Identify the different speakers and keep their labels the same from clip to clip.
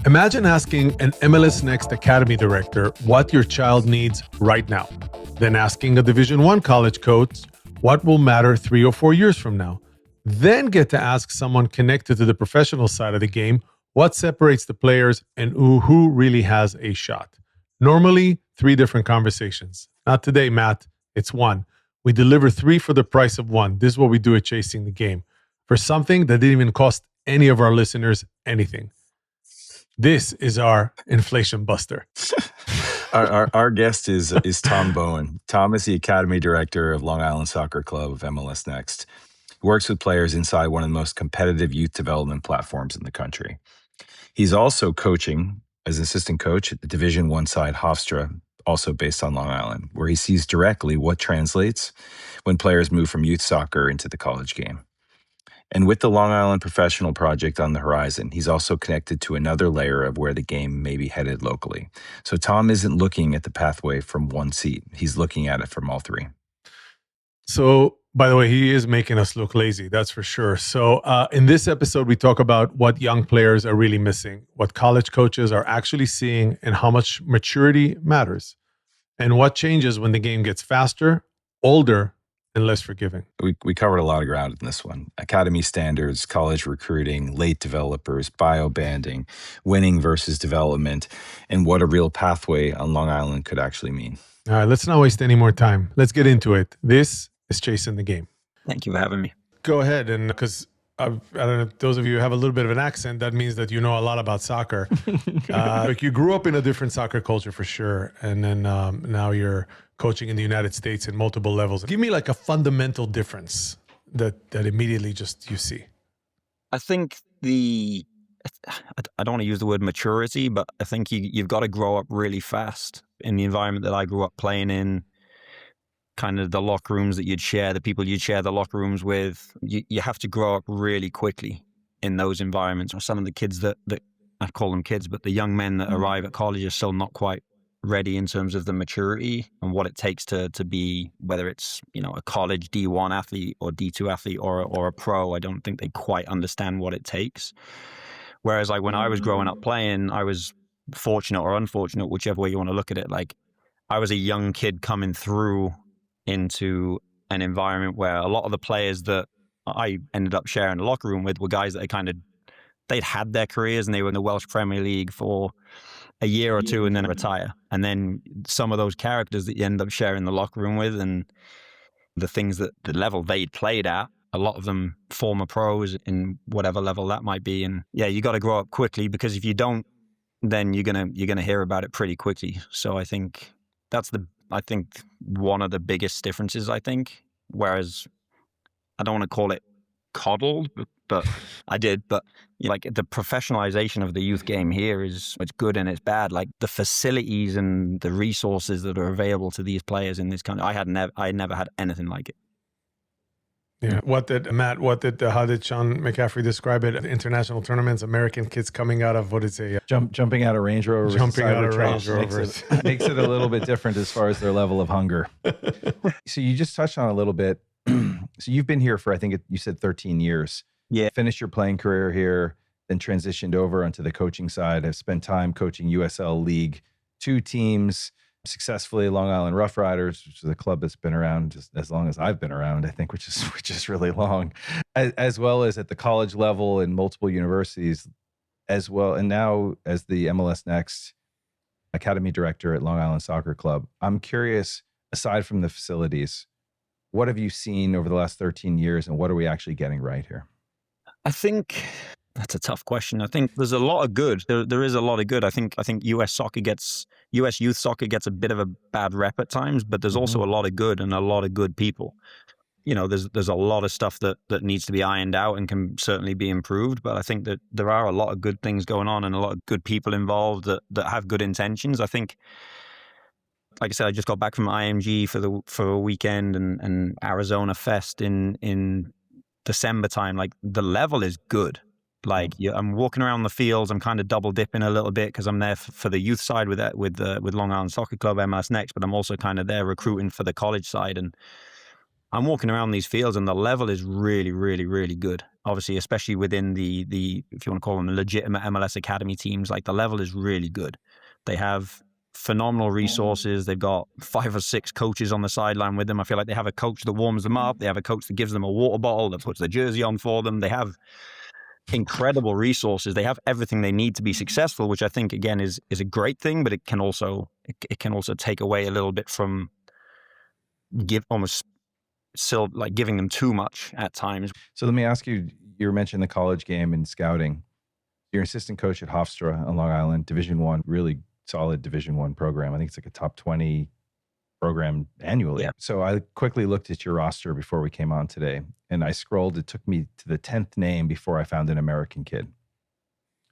Speaker 1: Imagine asking an MLS Next Academy director what your child needs right now, then asking a Division I college coach what will matter 3 or 4 years from now, then get to ask someone connected to the professional side of the game what separates the players and who really has a shot. Normally, 3 different conversations. Not today, Matt. It's 1. We deliver 3 for the price of 1. This is what we do at Chasing the Game. For something that didn't even cost any of our listeners anything. This is our inflation buster.
Speaker 2: Our guest is Tom Bowen. Tom is the Academy Director of Long Island Soccer Club of MLS Next. He works with players inside one of the most competitive youth development platforms in the country. He's also coaching as assistant coach at the Division I side Hofstra, also based on Long Island, where he sees directly what translates when players move from youth soccer into the college game. And with the Long Island Professional Project on the horizon, he's also connected to another layer of where the game may be headed locally. So Tom isn't looking at the pathway from one seat. He's looking at it from all 3.
Speaker 1: So, by the way, he is making us look lazy, that's for sure. So in this episode, we talk about what young players are really missing, what college coaches are actually seeing, and how much maturity matters, and what changes when the game gets faster, older, and less forgiving.
Speaker 2: We covered a lot of ground in this one. Academy standards, college recruiting, late developers, bio-banding, winning versus development, and what a real pathway on Long Island could actually mean.
Speaker 1: All right, let's not waste any more time. Let's get into it. This is Chasing the Game.
Speaker 3: Thank you for having me.
Speaker 1: Go ahead, and because I don't know, those of you who have a little bit of an accent, that means that you know a lot about soccer. Like you grew up in a different soccer culture for sure, and then now you're coaching in the United States in multiple levels. Give me like a fundamental difference that immediately just you see.
Speaker 3: I think I don't want to use the word maturity, but I think you've got to grow up really fast in the environment that I grew up playing in. Kind of the locker rooms that you'd share, the people you'd share the locker rooms with. You have to grow up really quickly in those environments. Or some of the kids that I call them kids, but the young men that arrive at college are still not quite ready in terms of the maturity and what it takes to be, whether it's, a college D1 athlete or D2 athlete or a pro. I don't think they quite understand what it takes. Whereas like when I was growing up playing, I was fortunate or unfortunate, whichever way you want to look at it. Like I was a young kid coming through into an environment where a lot of the players that I ended up sharing the locker room with were guys that they'd had their careers and they were in the Welsh Premier League for a year or two and then retire. And then some of those characters that you end up sharing the locker room with and the things that the level they'd played at, a lot of them former pros in whatever level that might be. And yeah, you got to grow up quickly, because if you don't, then you're gonna hear about it pretty quickly. So I think that's one of the biggest differences, whereas I don't want to call it coddled, but I did. But like the professionalization of the youth game here it's good and it's bad. Like the facilities and the resources that are available to these players in this country, I never had anything like it.
Speaker 1: Yeah. How did Sean McCaffrey describe it? International tournaments, American kids coming out of,
Speaker 4: jumping out of Range Rovers.
Speaker 1: Jumping out of Range Rovers.
Speaker 4: Makes it a little bit different as far as their level of hunger. So you just touched on a little bit. So you've been here for, I think you said 13 years.
Speaker 3: Yeah.
Speaker 4: Finished your playing career here, then transitioned over onto the coaching side. Have spent time coaching USL League 2 teams, successfully Long Island Rough Riders, which is a club that's been around just as long as I've been around, I think, which is really long, as well as at the college level in multiple universities as well. And now as the MLS Next Academy Director at Long Island Soccer Club, I'm curious, aside from the facilities, what have you seen over the last 13 years and what are we actually getting right here?
Speaker 3: I think that's a tough question. I think there's a lot of good. There is a lot of good. I think US youth soccer gets a bit of a bad rep at times, but there's also a lot of good and a lot of good people. There's a lot of stuff that needs to be ironed out and can certainly be improved. But I think that there are a lot of good things going on and a lot of good people involved that have good intentions. I think, like I said, I just got back from IMG for a weekend and Arizona Fest in December time. Like the level is good. Like I'm walking around the fields. I'm kind of double dipping a little bit because I'm there for the youth side with Long Island Soccer Club MLS Next, but I'm also kind of there recruiting for the college side. And I'm walking around these fields, and the level is really, really, really good. obviously, especially within the if you want to call them the legitimate MLS Academy teams, like the level is really good. They have phenomenal resources. They've got 5 or 6 coaches on the sideline with them. I feel like they have a coach that warms them up. They have a coach that gives them a water bottle, that puts their jersey on for them. They have incredible resources. They have everything they need to be successful, which I think again is a great thing, but it can also take away a little bit from giving them too much at times.
Speaker 4: So let me ask you, you mentioned the college game and scouting. You're an assistant coach at Hofstra on Long Island, Division I, really solid Division I program. I think it's like a top 20 program annually.
Speaker 3: Yeah.
Speaker 4: So I quickly looked at your roster before we came on today, and I scrolled. It took me to the 10th name before I found an American kid.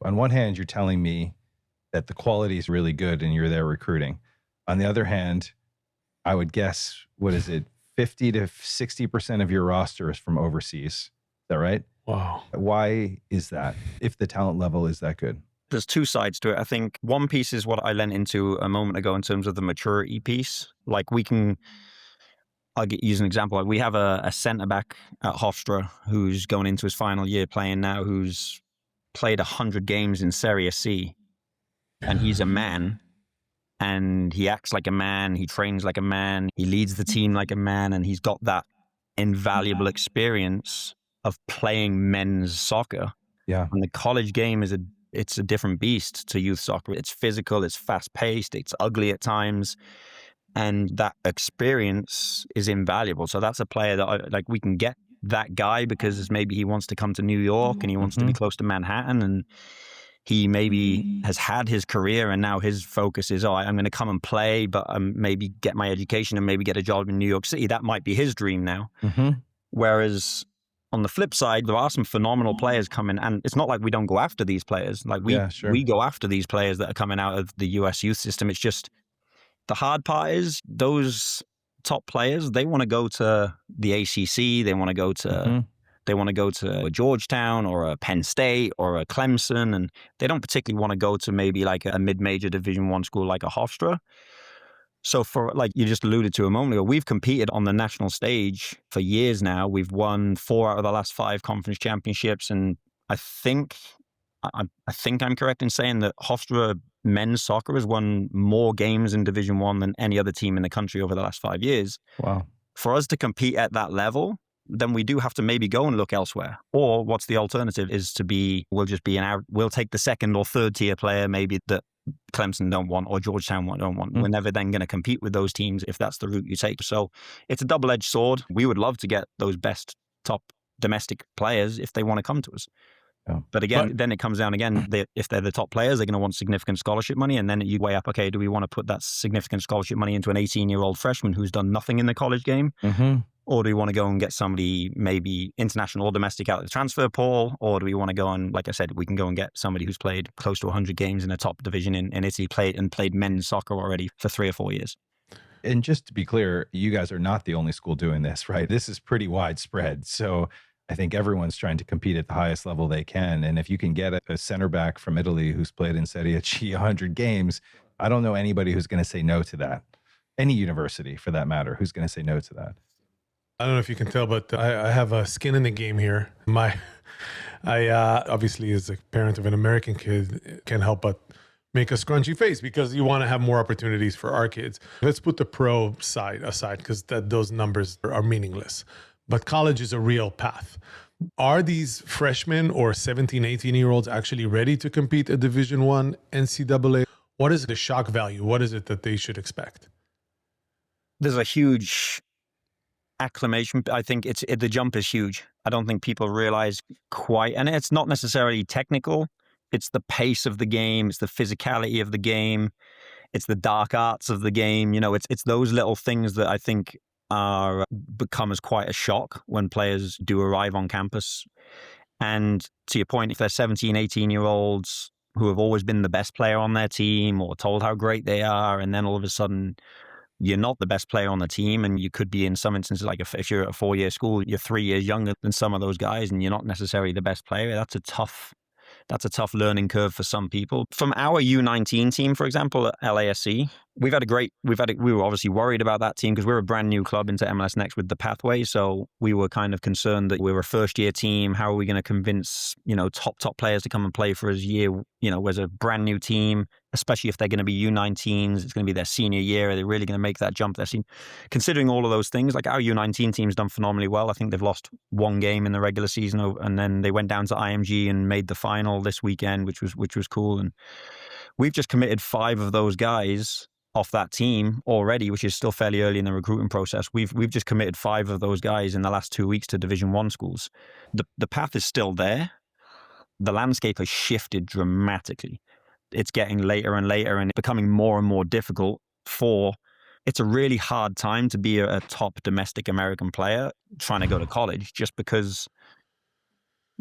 Speaker 4: On one hand, you're telling me that the quality is really good and you're there recruiting. On the other hand, I would guess, 50 to 60% of your roster is from overseas. Is that right?
Speaker 1: Wow.
Speaker 4: Why is that, if the talent level is that good?
Speaker 3: There's 2 sides to it. I think one piece is what I lent into a moment ago in terms of the maturity piece. Like I'll use an example. Like we have a centre back at Hofstra who's going into his final year playing now, who's played 100 games in Serie C, and he's a man, and he acts like a man, he trains like a man, he leads the team like a man, and he's got that invaluable experience of playing men's soccer.
Speaker 4: Yeah.
Speaker 3: And the college game it's a different beast to youth soccer. It's physical, it's fast-paced, it's ugly at times, and that experience is invaluable. So that's a player that we can get that guy because maybe he wants to come to New York and he wants to be close to Manhattan, and he maybe has had his career and now his focus is, I'm going to come and play, but maybe get my education and maybe get a job in New York City. That might be his dream now. Whereas on the flip side, there are some phenomenal players coming, and it's not like we don't go after these players. Like we go after these players that are coming out of the US youth system. It's just the hard part is those top players, they want to go to the ACC, they want to go to a Georgetown or a Penn State or a Clemson, and they don't particularly want to go to maybe like a mid-major Division I school like a Hofstra. So for, like you just alluded to a moment ago, we've competed on the national stage for years now. We've won 4 out of the last 5 conference championships. And I think I'm correct in saying that Hofstra men's soccer has won more games in Division I than any other team in the country over the last 5 years.
Speaker 4: Wow.
Speaker 3: For us to compete at that level, then we do have to maybe go and look elsewhere. Or what's the alternative is we'll take the 2nd or 3rd tier player maybe that Clemson don't want or Georgetown don't want. We're never then going to compete with those teams if that's the route you take. So it's a double-edged sword. We would love to get those best top domestic players if they want to come to us.
Speaker 4: Yeah.
Speaker 3: But again, then it comes down again, if they're the top players, they're going to want significant scholarship money. And then you weigh up, okay, do we want to put that significant scholarship money into an 18-year-old freshman who's done nothing in the college game? Or do we want to go and get somebody maybe international or domestic out of the transfer pool? Or do we want to go and, like I said, we can go and get somebody who's played close to 100 games in a top division in Italy, played men's soccer already for 3 or 4 years.
Speaker 4: And just to be clear, you guys are not the only school doing this, right? This is pretty widespread. So I think everyone's trying to compete at the highest level they can. And if you can get a center back from Italy who's played in Serie C 100 games, I don't know anybody who's going to say no to that. Any university, for that matter, who's going to say no to that.
Speaker 1: I don't know if you can tell, but I have a skin in the game here. I obviously, as a parent of an American kid, can't help but make a scrunchy face because you want to have more opportunities for our kids. Let's put the pro side aside because those numbers are meaningless. But college is a real path. Are these freshmen or 17, 18-year-olds actually ready to compete at Division I NCAA? What is the shock value? What is it that they should expect?
Speaker 3: There's a huge acclimation. I think the jump is huge. I don't think people realize quite, and it's not necessarily technical. It's the pace of the game. It's the physicality of the game. It's the dark arts of the game. It's those little things that I think become as quite a shock when players do arrive on campus. And to your point, if they're 17, 18-year-olds who have always been the best player on their team or told how great they are, and then all of a sudden you're not the best player on the team, and you could be in some instances, like if you're at a 4-year school, you're 3 years younger than some of those guys and you're not necessarily the best player. That's That's a tough learning curve for some people. From our U19 team, for example, at LASC, we were obviously worried about that team because we're a brand new club into MLS Next with the pathway. So we were kind of concerned that we were a first year team. How are we going to convince, top players to come and play for us as a brand new team, especially if they're going to be U19s, it's going to be their senior year. Are they really going to make that jump? Considering all of those things, like our U19 team's done phenomenally well. I think they've lost one game in the regular season, and then they went down to IMG and made the final this weekend, which was cool. And we've just committed 5 of those guys off that team already, which is still fairly early in the recruiting process. We've just committed 5 of those guys in the last 2 weeks to Division 1 schools. The path is still there. The landscape has shifted dramatically. It's getting later and later and becoming more and more difficult it's a really hard time to be a top domestic American player trying to go to college, just because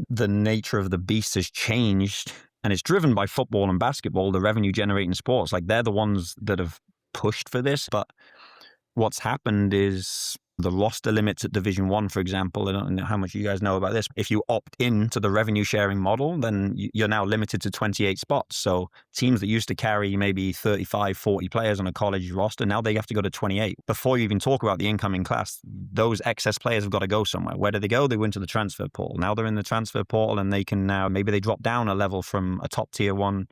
Speaker 3: the nature of the beast has changed. And it's driven by football and basketball, the revenue generating sports. Like, they're the ones that have pushed for this. But what's happened is the roster limits at Division 1, for example. I don't know how much you guys know about this. If you opt in to the revenue sharing model, then you're now limited to 28 spots. So teams that used to carry maybe 35, 40 players on a college roster, now they have to go to 28. Before you even talk about the incoming class, those excess players have got to go somewhere. Where do they go? They go into the transfer portal. Now they're in the transfer portal, and they can now, maybe they drop down a level from a top tier 1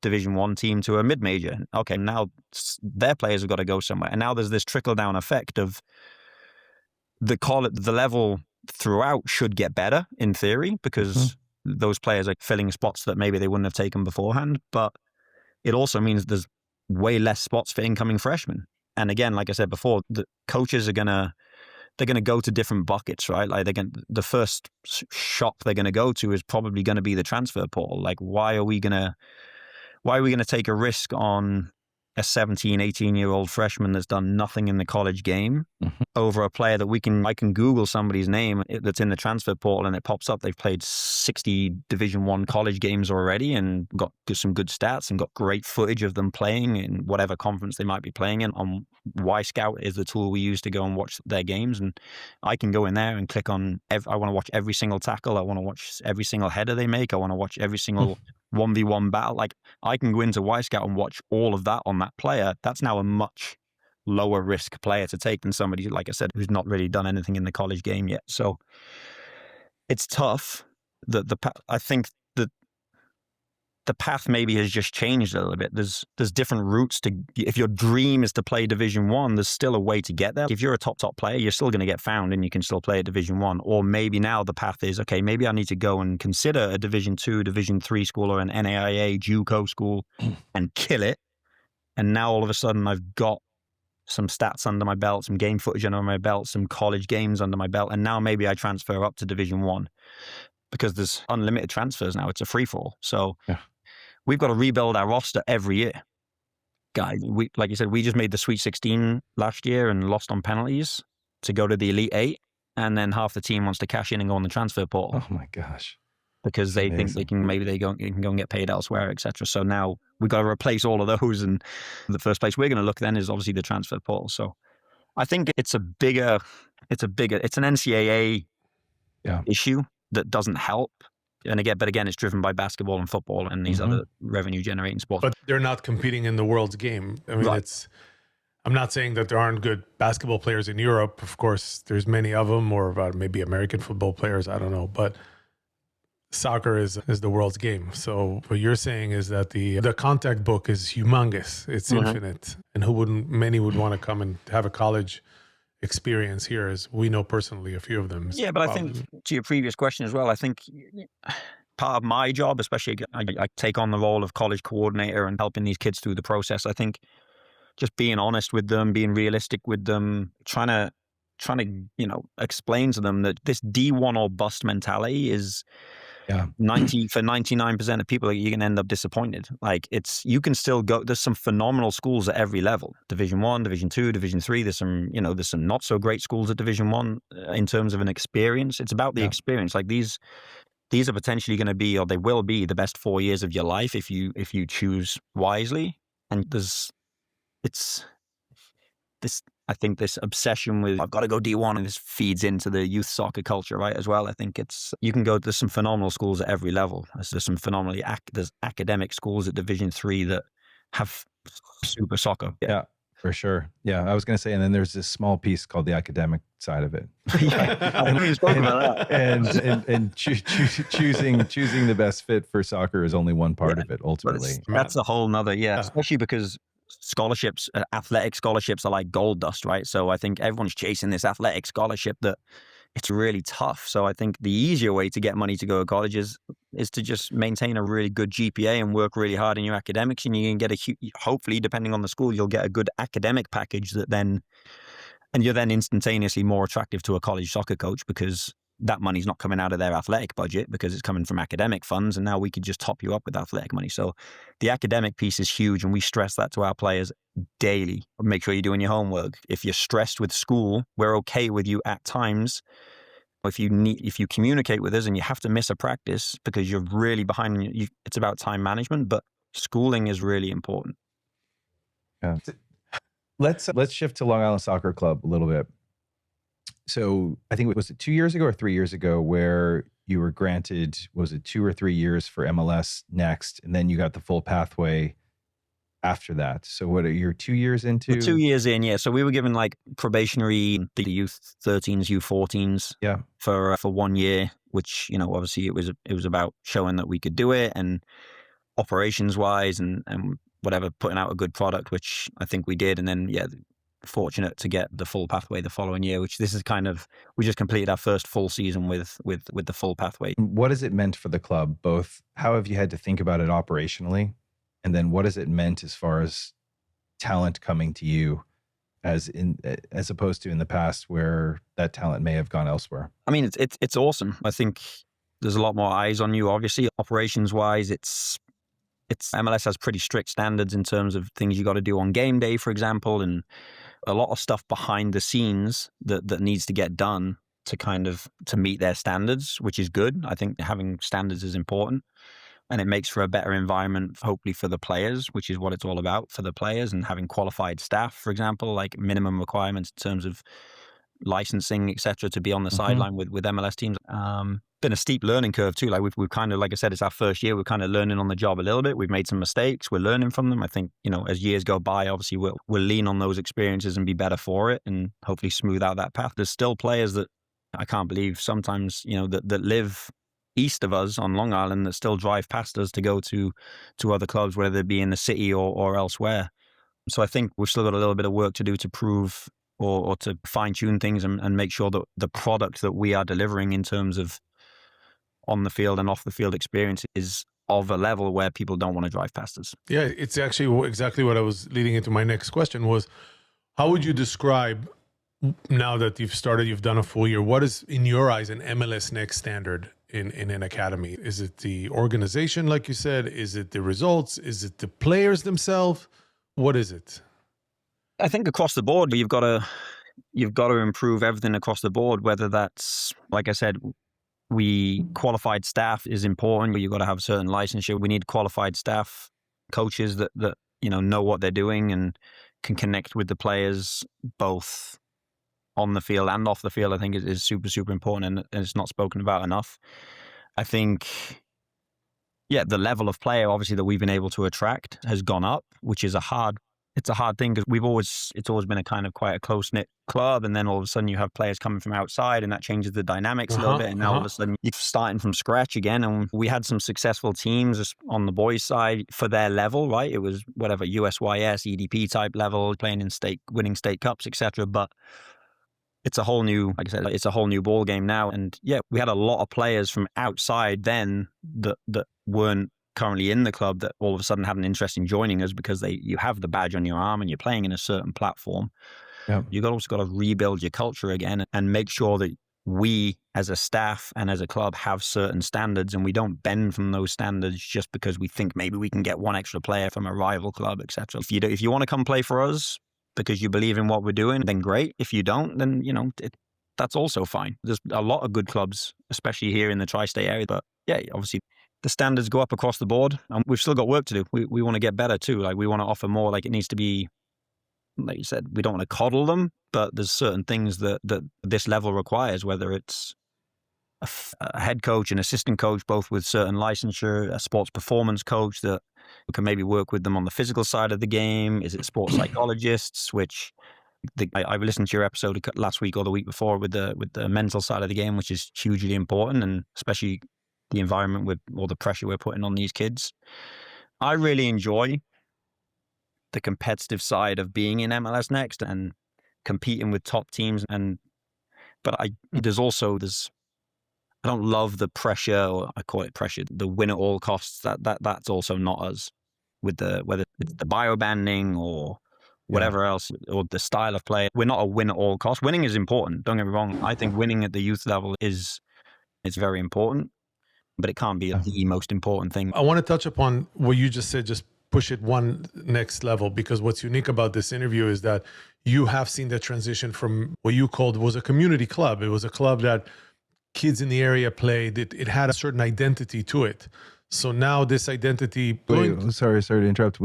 Speaker 3: Division 1 team to a mid-major. Okay, now their players have got to go somewhere. And now there's this trickle-down effect of the level throughout should get better in theory, because those players are filling spots that maybe they wouldn't have taken beforehand. But it also means there's way less spots for incoming freshmen. And again, like I said before, the coaches they're gonna go to different buckets, right? Like the first shop they're gonna go to is probably gonna be the transfer portal. Like, why are we gonna take a risk on a 17, 18-year-old freshman that's done nothing in the college game over a player that I can Google somebody's name that's in the transfer portal and it pops up. They've played 60 Division 1 college games already and got some good stats and got great footage of them playing in whatever conference they might be playing in. On Y-Scout is the tool we use to go and watch their games. And I can go in there and click on, I want to watch every single tackle. I want to watch every single header they make. I want to watch every single 1v1 battle. Like, I can go into Y-Scout and watch all of that on that player. That's now a much lower risk player to take than somebody, like I said, who's not really done anything in the college game yet. So it's tough. I think that the path maybe has just changed a little bit. There's different routes to, if your dream is to play Division 1, there's still a way to get there. If you're a top player, you're still going to get found and you can still play at Division 1. Or maybe now the path is, okay, maybe I need to go and consider a Division 2, Division 3 school or an NAIA, JUCO school and kill it. And now all of a sudden I've got some stats under my belt, some game footage under my belt, some college games under my belt. And now maybe I transfer up to Division 1 because there's unlimited transfers now. It's a free fall. So we've got to rebuild our roster every year. Guys, like you said, we just made the Sweet 16 last year and lost on penalties to go to the Elite 8. And then half the team wants to cash in and go on the transfer portal.
Speaker 4: Oh my gosh.
Speaker 3: Because they think they can, maybe they can go and get paid elsewhere, etc. So now we've got to replace all of those. And the first place we're going to look then is obviously the transfer portal. So I think it's an NCAA issue that doesn't help. And again, it's driven by basketball and football and these other revenue generating sports.
Speaker 1: But they're not competing in the world's game. I mean, I'm not saying that there aren't good basketball players in Europe. Of course, there's many of them, or maybe American football players. I don't know. But soccer is the world's game. So what you're saying is that the contact book is humongous. It's infinite. And many would want to come and have a college experience here, as we know personally a few of them.
Speaker 3: Yeah, but I think to your previous question as well, I think part of my job, especially I take on the role of college coordinator and helping these kids through the process. I think just being honest with them, being realistic with them, trying to explain to them that this D1 or bust mentality is for 99% of people, you're going to end up disappointed. Like, you can still go, there's some phenomenal schools at every level. Division 1, Division 2, Division 3, there's some not so great schools at Division 1 in terms of an experience. It's about the experience. Like, these are potentially going to be, or they will be, the best 4 years of your life if you choose wisely. And I think this obsession with I've got to go D1, and this feeds into the youth soccer culture, right, as well. I think you can go, there's some phenomenal schools at every level. There's some phenomenally there's academic schools at Division 3 that have super soccer.
Speaker 4: Yeah, for sure. Yeah, I was going to say, and then there's this small piece called the academic side of it. Choosing the best fit for soccer is only one part of it, ultimately.
Speaker 3: That's a whole nother, especially because scholarships, athletic scholarships are like gold dust, right? So I think everyone's chasing this athletic scholarship that it's really tough. So I think the easier way to get money to go to college is to just maintain a really good GPA and work really hard in your academics, and you can get hopefully, depending on the school, you'll get a good academic package and you're then instantaneously more attractive to a college soccer coach, because that money's not coming out of their athletic budget, because it's coming from academic funds, and now we could just top you up with athletic money. So the academic piece is huge, and we stress that to our players daily. Make sure you're doing your homework. If you're stressed with school, we're okay with you at times. If you communicate with us and you have to miss a practice because you're really behind, it's about time management, but schooling is really important.
Speaker 4: Yeah. Let's shift to Long Island Soccer Club a little bit. So I think, was it 2 years ago or 3 years ago where you were granted, was it 2 or 3 years for MLS Next, and then you got the full pathway after that? So what are you 2 years into?
Speaker 3: We're 2 years in, yeah. So we were given like probationary, the youth 13s, U14s, for 1 year, which, obviously it was about showing that we could do it, and operations wise and whatever, putting out a good product, which I think we did. And then, fortunate to get the full pathway the following year, which this is we just completed our first full season with the full pathway.
Speaker 4: What has it meant for the club? Both, how have you had to think about it operationally? And then what has it meant as far as talent coming to you, as opposed to in the past where that talent may have gone elsewhere?
Speaker 3: I mean, it's awesome. I think there's a lot more eyes on you, obviously. Operations wise, it's MLS has pretty strict standards in terms of things you got to do on game day, for example, and a lot of stuff behind the scenes that needs to get done to meet their standards, which is good. I think having standards is important, and it makes for a better environment, hopefully, for the players, which is what it's all about for the players. And having qualified staff, for example, like minimum requirements in terms of licensing, etc., to be on the sideline with MLS teams. Been a steep learning curve too. Like we've kind of, like I said, it's our first year. We're kind of learning on the job a little bit. We've made some mistakes. We're learning from them. I think, as years go by, obviously we'll lean on those experiences and be better for it, and hopefully smooth out that path. There's still players that I can't believe sometimes, that live east of us on Long Island that still drive past us to go to other clubs, whether they be in the city or elsewhere. So I think we've still got a little bit of work to do to prove or to fine tune things and make sure that the product that we are delivering in terms of on the field and off the field experience is of a level where people don't want to drive past us.
Speaker 1: Yeah, it's actually exactly what I was leading into. My next question was, how would you describe, now that you've done a full year, what is in your eyes an MLS Next standard in an academy? Is it the organization, like you said? Is it the results? Is it the players themselves? What is it?
Speaker 3: I think across the board, you've got to improve everything across the board, whether that's, like I said, qualified staff is important. You've got to have certain licensure. We need qualified staff, coaches that know what they're doing and can connect with the players both on the field and off the field. I think is super, super important, and it's not spoken about enough. I think, the level of player, obviously, that we've been able to attract has gone up, which is a hard thing, because it's always been a kind of quite a close-knit club, and then all of a sudden you have players coming from outside, and that changes the dynamics a little bit, and now all of a sudden you're starting from scratch again. And we had some successful teams on the boys' side for their level, right? It was whatever, USYS, EDP type level, playing in winning state cups, etc. But it's a whole new, like I said, it's a whole new ball game now. And we had a lot of players from outside then that weren't currently in the club that all of a sudden had an interest in joining us because you have the badge on your arm and you're playing in a certain platform. Yeah. You've also got to rebuild your culture again and make sure that we as a staff and as a club have certain standards, and we don't bend from those standards just because we think maybe we can get one extra player from a rival club, etc. If you want to come play for us because you believe in what we're doing, then great. If you don't, then that's also fine. There's a lot of good clubs, especially here in the tri-state area. But obviously the standards go up across the board, and we've still got work to do. We want to get better too. Like, we want to offer more. Like, it needs to be like you said, we don't want to coddle them, but there's certain things that this level requires, whether it's a head coach, an assistant coach, both with certain licensure, a sports performance coach that can maybe work with them on the physical side of the game. Is it sports psychologists, which I've listened to your episode last week or the week before with the mental side of the game, which is hugely important, and especially the environment with all the pressure we're putting on these kids. I really enjoy the competitive side of being in MLS Next and competing with top teams, but I don't love the pressure, or I call it pressure, the win at all costs. That's also not us, with whether it's the bio banding or whatever else, or the style of play. We're not a win at all costs. Winning is important. Don't get me wrong. I think winning at the youth level it's very important, but it can't be the most important thing.
Speaker 1: I want to touch upon what you just said, just push it one next level, because what's unique about this interview is that you have seen the transition from what you called was a community club. It was a club that kids in the area played. It had a certain identity to it. So now this identity...
Speaker 4: Wait, sorry to interrupt.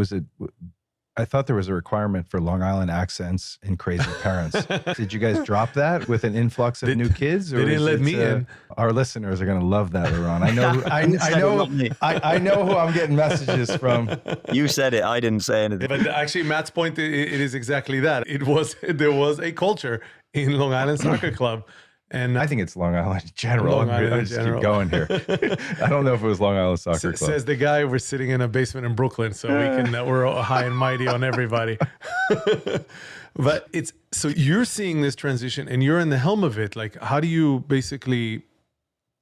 Speaker 4: I thought there was a requirement for Long Island accents and crazy parents. Did you guys drop that with an influx of new kids? Or
Speaker 1: they didn't let me in.
Speaker 4: Our listeners are going to love that later on. I know who I'm getting messages from.
Speaker 3: You said it. I didn't say anything.
Speaker 1: But actually, Matt's point, it is exactly that. There was a culture in Long Island Soccer Club. And
Speaker 4: I think it's Long Island in general. I'm just keep going here. I don't know if it was Long Island Soccer Club.
Speaker 1: Says the guy, we're sitting in a basement in Brooklyn, so we're high and mighty on everybody. But so you're seeing this transition and you're in the helm of it. Like, how do you basically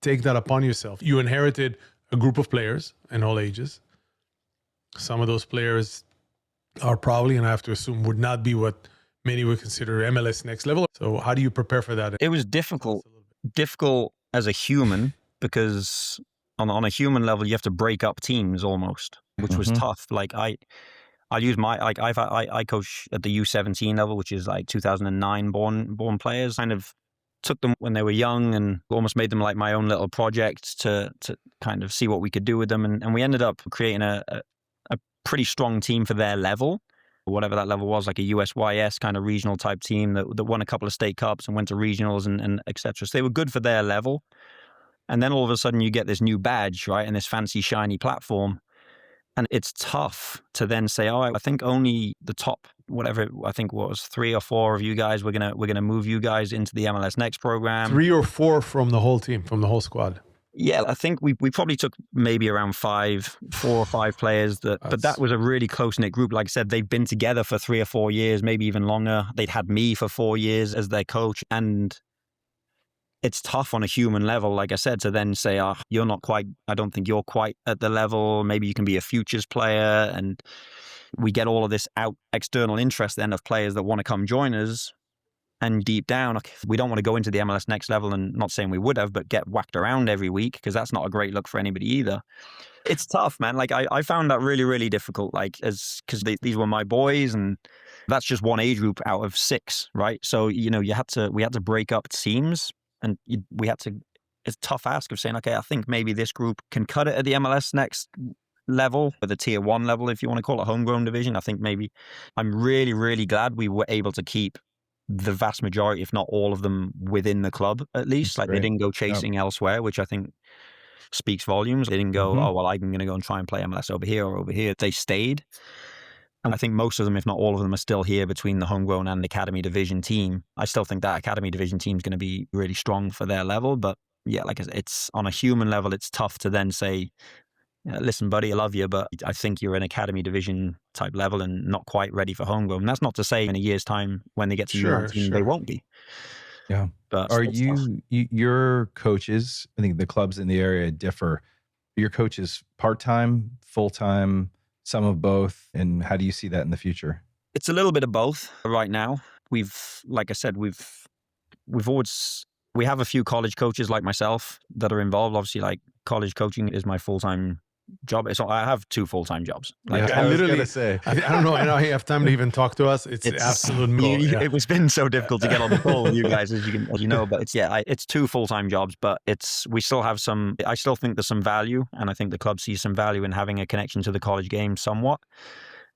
Speaker 1: take that upon yourself? You inherited a group of players in all ages. Some of those players are probably, and I have to assume, would not be what many would consider MLS Next level. So how do you prepare for that?
Speaker 3: It was difficult as a human, because on a human level, you have to break up teams almost, which was tough. Like I coach at the U17 level, which is like 2009 born players. Kind of took them when they were young and almost made them like my own little project to kind of see what we could do with them. And we ended up creating a pretty strong team for their level, whatever that level was, like a USYS kind of regional type team that won a couple of state cups and went to regionals and et cetera. So they were good for their level. And then all of a sudden you get this new badge, right? And this fancy, shiny platform. And it's tough to then say, oh, I think only the top, whatever, I think what was 3 or 4 of you guys, we're gonna move you guys into the MLS Next program.
Speaker 1: 3 or 4 from the whole team, from the whole squad.
Speaker 3: Yeah, I think we probably took maybe around 4 or 5 players, but that was a really close-knit group. Like I said, they've been together for 3 or 4 years, maybe even longer. They'd had me for 4 years as their coach. And it's tough on a human level, like I said, to then say, I don't think you're quite at the level. Maybe you can be a futures player. And we get all of this external interest then of players that want to come join us. And deep down, we don't want to go into the MLS Next level, and not saying we would have, but get whacked around every week, because that's not a great look for anybody either. It's tough, man. Like I found that really, really difficult, because these were my boys, and that's just one age group out of 6, right? So, we had to break up teams, and it's a tough ask of saying, okay, I think maybe this group can cut it at the MLS Next level, or the tier 1 level, if you want to call it homegrown division. I think maybe I'm really, really glad we were able to keep the vast majority, if not all of them, within the club, at least. Like, they didn't go chasing elsewhere, which I think speaks volumes. They didn't go, oh, well, I'm going to go and try and play MLS over here or over here. They stayed. And I think most of them, if not all of them, are still here between the homegrown and academy division team. I still think that academy division team is going to be really strong for their level. But yeah, like I said, it's on a human level, it's tough to then say, listen, buddy, I love you, but I think you're an academy division type level and not quite ready for homegrown. And that's not to say in a year's time when they get to your team, they won't be.
Speaker 4: Yeah. But are your coaches, I think the clubs in the area differ. Your coaches part-time, full-time, some of both, and how do you see that in the future?
Speaker 3: It's a little bit of both right now. Like I said, we have a few college coaches like myself that are involved. Obviously, like, college coaching is my full-time job. So I have 2 full-time jobs. Like,
Speaker 1: I literally say, I don't know. I don't have time to even talk to us. It's absolute goal.
Speaker 3: It's been so difficult to get on the call with you guys, as you know. But it's 2 full-time jobs. But we still have some. I still think there's some value, and I think the club sees some value in having a connection to the college game somewhat.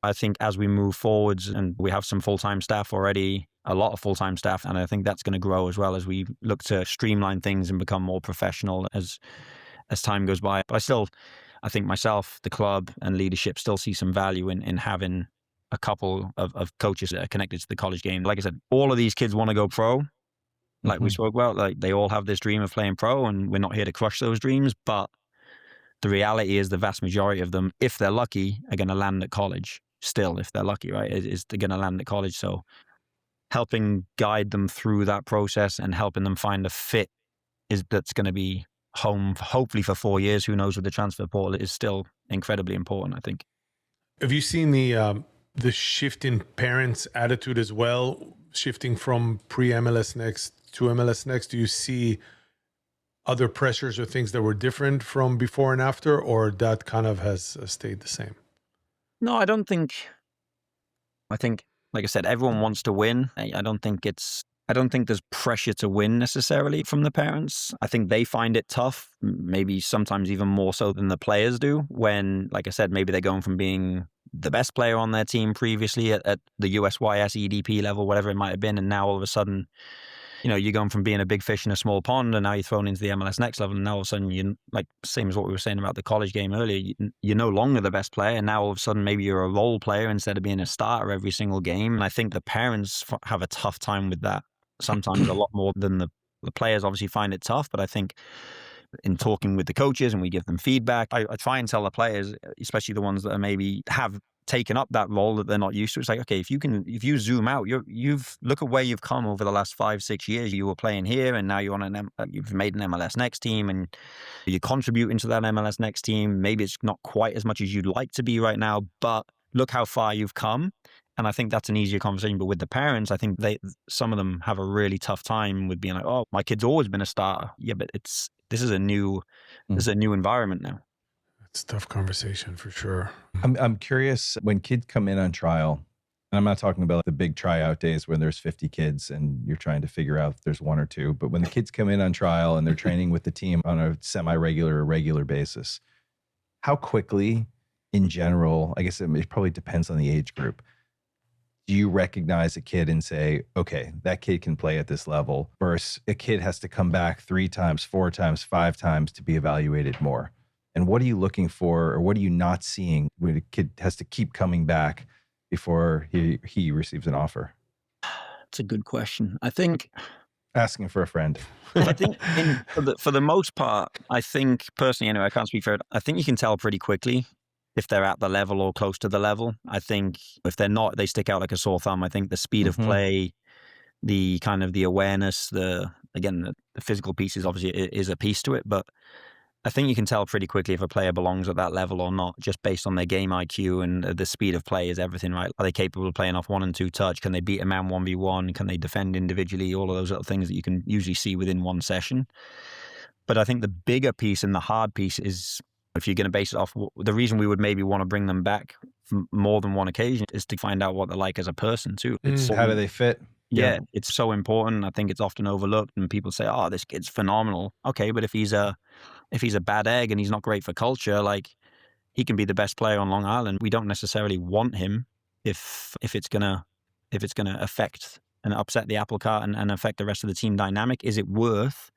Speaker 3: I think as we move forwards, and we have some full-time staff already, a lot of full-time staff, and I think that's going to grow as well as we look to streamline things and become more professional as time goes by. But I think myself, the club, and leadership still see some value in having a couple of coaches that are connected to the college game. Like I said, all of these kids want to go pro. Like we spoke about, like they all have this dream of playing pro, and we're not here to crush those dreams. But the reality is the vast majority of them, if they're lucky, are going to land at college. Still, if they're lucky, right, is they're going to land at college. So helping guide them through that process and helping them find a fit that's going to be home, hopefully for 4 years, who knows, with the transfer portal, is still incredibly important, I think.
Speaker 1: Have you seen the shift in parents' attitude as well, shifting from pre-MLS Next to MLS Next? Do you see other pressures or things that were different from before and after, or that kind of has stayed the same?
Speaker 3: No, I don't think. I think, like I said, everyone wants to win. I don't think there's pressure to win necessarily from the parents. I think they find it tough, maybe sometimes even more so than the players do, when, like I said, maybe they're going from being the best player on their team previously at the USYS EDP level, whatever it might have been, and now all of a sudden, you're going from being a big fish in a small pond, and now you're thrown into the MLS Next level, and now all of a sudden, you're like, same as what we were saying about the college game earlier, you're no longer the best player, and now all of a sudden maybe you're a role player instead of being a starter every single game. And I think the parents have a tough time with that, sometimes a lot more than the players obviously find it tough. But I think in talking with the coaches, and we give them feedback, I try and tell the players, especially the ones that are maybe have taken up that role that they're not used to. It's like, okay, if you zoom out, you've look at where you've come over the last 5-6 years. You were playing here, and now you're on you've made an MLS Next team, and you're contributing to that MLS Next team. Maybe it's not quite as much as you'd like to be right now, but look how far you've come. And I think that's an easier conversation. But with the parents, I think some of them have a really tough time with being like, oh, my kid's always been a starter. Yeah, but this is a new environment now.
Speaker 1: It's a tough conversation for sure.
Speaker 4: I'm curious, when kids come in on trial, and I'm not talking about the big tryout days when there's 50 kids and you're trying to figure out if there's one or two, but when the kids come in on trial and they're training with the team on a semi-regular or regular basis, how quickly, in general, I guess it probably depends on the age group, do you recognize a kid and say, okay, that kid can play at this level, versus a kid has to come back 3 times, 4 times, 5 times to be evaluated more? And what are you looking for, or what are you not seeing when a kid has to keep coming back before he receives an offer?
Speaker 3: It's a good question. I think
Speaker 4: asking for a friend.
Speaker 3: I think for the most part, I think personally, anyway, I can't speak for it. I think you can tell pretty quickly if they're at the level or close to the level. I think if they're not, they stick out like a sore thumb. I think the speed of play, the kind of the awareness, the physical piece is obviously is a piece to it, but I think you can tell pretty quickly if a player belongs at that level or not, just based on their game IQ, and the speed of play is everything, right? Are they capable of playing off 1 and 2 touch? Can they beat a man 1v1? Can they defend individually? All of those little things that you can usually see within one session. But I think the bigger piece and the hard piece is, if you're going to base it off, the reason we would maybe want to bring them back more than one occasion is to find out what they're like as a person too.
Speaker 4: How do they fit?
Speaker 3: Yeah, it's so important. I think it's often overlooked, and people say, "Oh, this kid's phenomenal." Okay, but if he's a bad egg and he's not great for culture, like, he can be the best player on Long Island. We don't necessarily want him if it's gonna affect and upset the apple cart and affect the rest of the team dynamic. Is it worth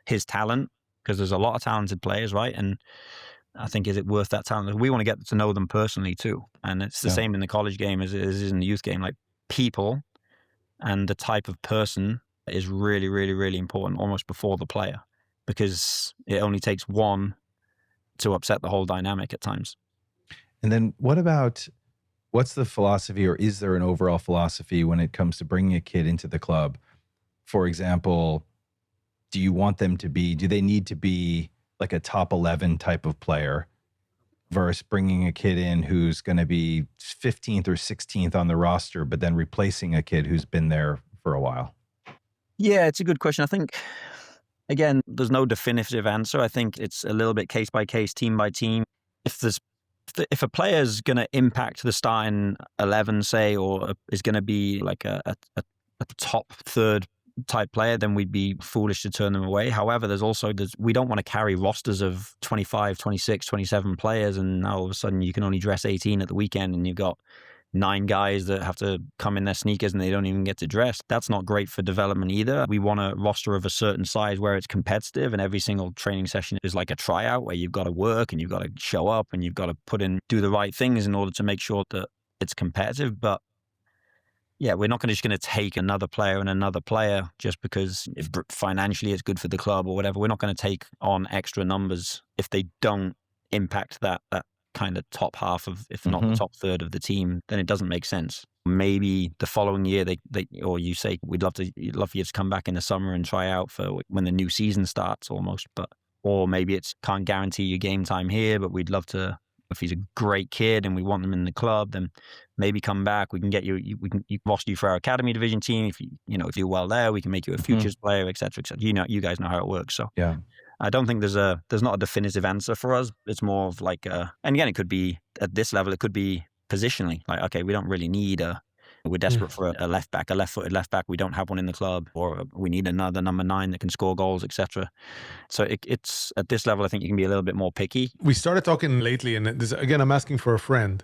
Speaker 3: his talent? Because there's a lot of talented players, right? And I think, is it worth that talent? We want to get to know them personally too, and it's the same in the college game as it is in the youth game. Like, people and the type of person is really, really, really important, almost before the player, because it only takes one to upset the whole dynamic at times.
Speaker 4: And then what's the philosophy, or is there an overall philosophy when it comes to bringing a kid into the club? For example, do they need to be like a top 11 type of player, versus bringing a kid in who's going to be 15th or 16th on the roster, but then replacing a kid who's been there for a while?
Speaker 3: Yeah, it's a good question. I think, again, there's no definitive answer. I think it's a little bit case by case, team by team. If a player's going to impact the starting 11, say, or is going to be like a top third type player, then we'd be foolish to turn them away. However, we don't want to carry rosters of 25, 26, 27 players, and all of a sudden you can only dress 18 at the weekend and you've got 9 guys that have to come in their sneakers and they don't even get to dress. That's not great for development either. We want a roster of a certain size where it's competitive, and every single training session is like a tryout where you've got to work and you've got to show up and you've got to do the right things in order to make sure that it's competitive. But yeah, we're not just going to take another player and another player just because if financially it's good for the club or whatever. We're not going to take on extra numbers if they don't impact that kind of top half of, if not the top third of the team, then it doesn't make sense. Maybe the following year or you say you'd love for you to come back in the summer and try out for when the new season starts almost, or maybe it's can't guarantee you game time here, but we'd love to. If he's a great kid and we want him in the club, then maybe come back. We can get you roster you for our academy division team. If you do well there, we can make you a futures player, et cetera, et cetera. You guys know how it works. So
Speaker 4: Yeah.
Speaker 3: I don't think there's not a definitive answer for us. It's more of like and again, it could be at this level, it could be positionally. Like, okay, we don't really need we're desperate for a left back, a left-footed left back. We don't have one in the club, or we need another number 9 that can score goals, etc. So it's at this level, I think you can be a little bit more picky.
Speaker 1: We started talking lately, and again, I'm asking for a friend.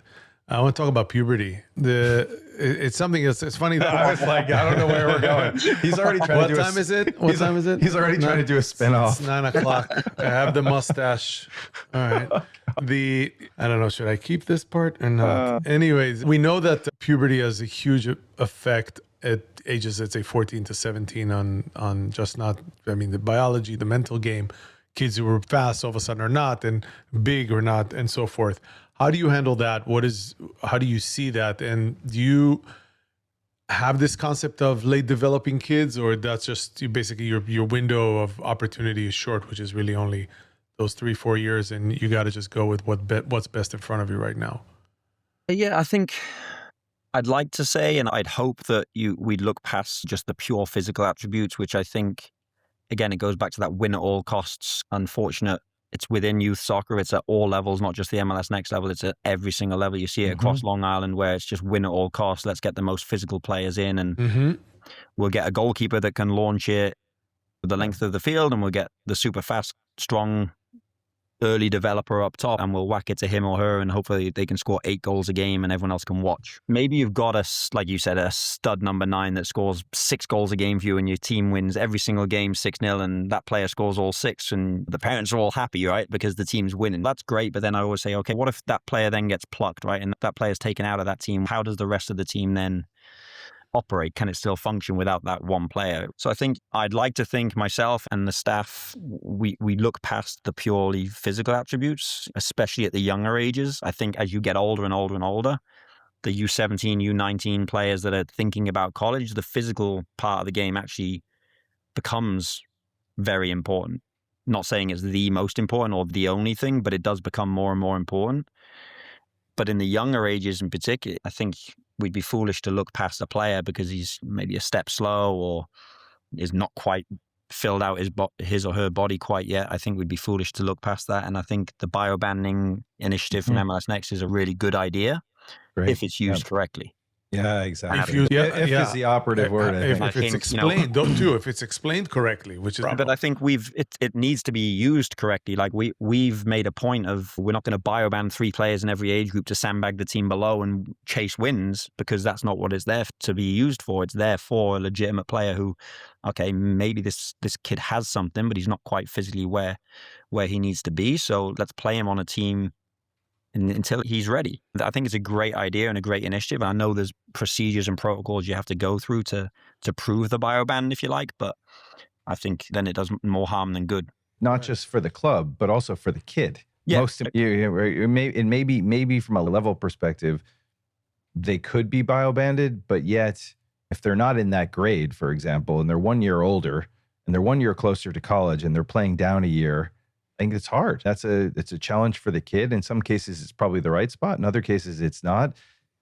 Speaker 1: I want to talk about puberty. It's something it's funny that
Speaker 4: I was like, I don't know where we're going. He's already trying
Speaker 1: what
Speaker 4: to do
Speaker 1: time is it? What time is it?
Speaker 4: He's already trying to do a spinoff.
Speaker 1: It's 9:00. I have the mustache. All right. I don't know, should I keep this part or not? Anyways, we know that puberty has a huge effect at ages, let's say 14 to 17 on just not, the biology, the mental game. Kids who are fast all of a sudden are not, and big or not, and so forth. How do you handle that? How do you see that? And do you have this concept of late developing kids, or that's just basically your window of opportunity is short, which is really only those 3-4 years, and you got to just go with what's best in front of you right now?
Speaker 3: Yeah, I think I'd like to say, and I'd hope that we'd look past just the pure physical attributes, which I think, again, it goes back to that win at all costs. Unfortunate. It's within youth soccer. It's at all levels, not just the MLS Next level. It's at every single level. You see it across Long Island, where it's just win at all costs. Let's get the most physical players in, and we'll get a goalkeeper that can launch it the length of the field, and we'll get the super fast, strong, early developer up top, and we'll whack it to him or her, and hopefully they can score 8 goals a game and everyone else can watch. Maybe you've got like you said, a stud number 9 that scores 6 goals a game for you, and your team wins every single game 6-0, and that player scores all 6, and the parents are all happy, right? Because the team's winning. That's great, but then I always say, okay, what if that player then gets plucked, right? And that player's taken out of that team. How does the rest of the team then operate? Can it still function without that one player? So I think I'd like to think myself and the staff, we look past the purely physical attributes, especially at the younger ages. I think as you get older and older and older, the U17, U19 players that are thinking about college, the physical part of the game actually becomes very important. Not saying it's the most important or the only thing, but it does become more and more important. But in the younger ages in particular, I think we'd be foolish to look past a player because he's maybe a step slow or is not quite filled out his or her body quite yet. I think we'd be foolish to look past that. And I think the biobanding initiative from MLS Next is a really good idea if it's used correctly.
Speaker 4: Yeah, exactly.
Speaker 1: If
Speaker 4: is the operative word.
Speaker 1: If it's explained, don't do. If it's explained correctly, which is.
Speaker 3: But I think it needs to be used correctly. Like we've made a point of we're not going to bioban 3 players in every age group to sandbag the team below and chase wins, because that's not what it's there to be used for. It's there for a legitimate player who, okay, maybe this kid has something, but he's not quite physically where he needs to be. So let's play him on a team until he's ready. I think it's a great idea and a great initiative. I know there's procedures and protocols you have to go through to prove the bioband, if you like, but I think then it does more harm than good.
Speaker 4: Not just for the club, but also for the kid.
Speaker 3: Yeah.
Speaker 4: Maybe from a level perspective, they could be biobanded, but yet if they're not in that grade, for example, and they're 1 year older and they're 1 year closer to college and they're playing down a year, I think it's hard. It's a challenge for the kid. In some cases, it's probably the right spot. In other cases, it's not.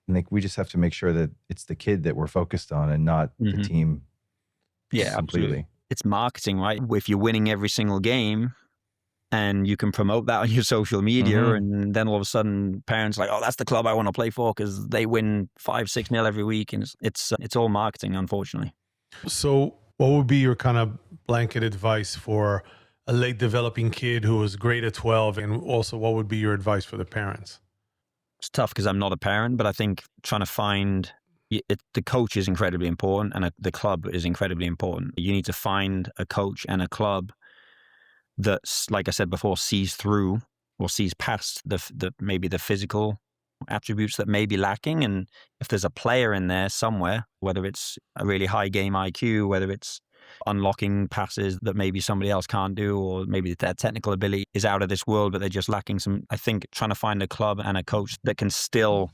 Speaker 4: And we just have to make sure that it's the kid that we're focused on and not the team.
Speaker 3: Yeah,
Speaker 4: completely.
Speaker 3: Absolutely. It's marketing, right? If you're winning every single game and you can promote that on your social media, and then all of a sudden parents are like, oh, that's the club I want to play for because they win 5-6-0 every week. And it's all marketing, unfortunately.
Speaker 1: So What would be your kind of blanket advice for a late developing kid who was great at 12? And also, what would be your advice for the parents?
Speaker 3: It's tough because I'm not a parent, but I think trying to find the coach is incredibly important, and the club is incredibly important. You need to find a coach and a club that's, like I said before, sees through or sees past maybe the physical attributes that may be lacking. And if there's a player in there somewhere, whether it's a really high game IQ, whether it's unlocking passes that maybe somebody else can't do, or maybe their technical ability is out of this world, but they're just lacking some, I think trying to find a club and a coach that can still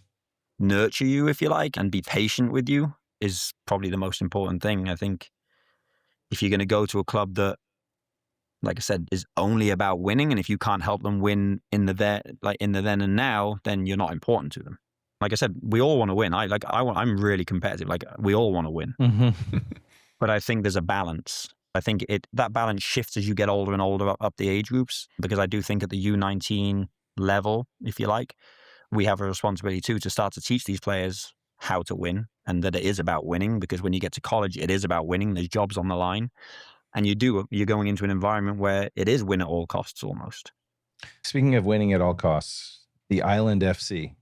Speaker 3: nurture you, if you like, and be patient with you is probably the most important thing. I think if you're going to go to a club that, like I said, is only about winning, and if you can't help them win in the then and now, then you're not important to them. Like I said, we all want to win. I'm really competitive. Like, we all want to win.
Speaker 4: Mm-hmm.
Speaker 3: But I think there's a balance. I think that balance shifts as you get older and older up the age groups, because I do think at the U19 level, if you like, we have a responsibility too to start to teach these players how to win, and that it is about winning, because when you get to college, it is about winning. There's jobs on the line. And you're going into an environment where it is win at all costs almost.
Speaker 4: Speaking of winning at all costs, the Island FC.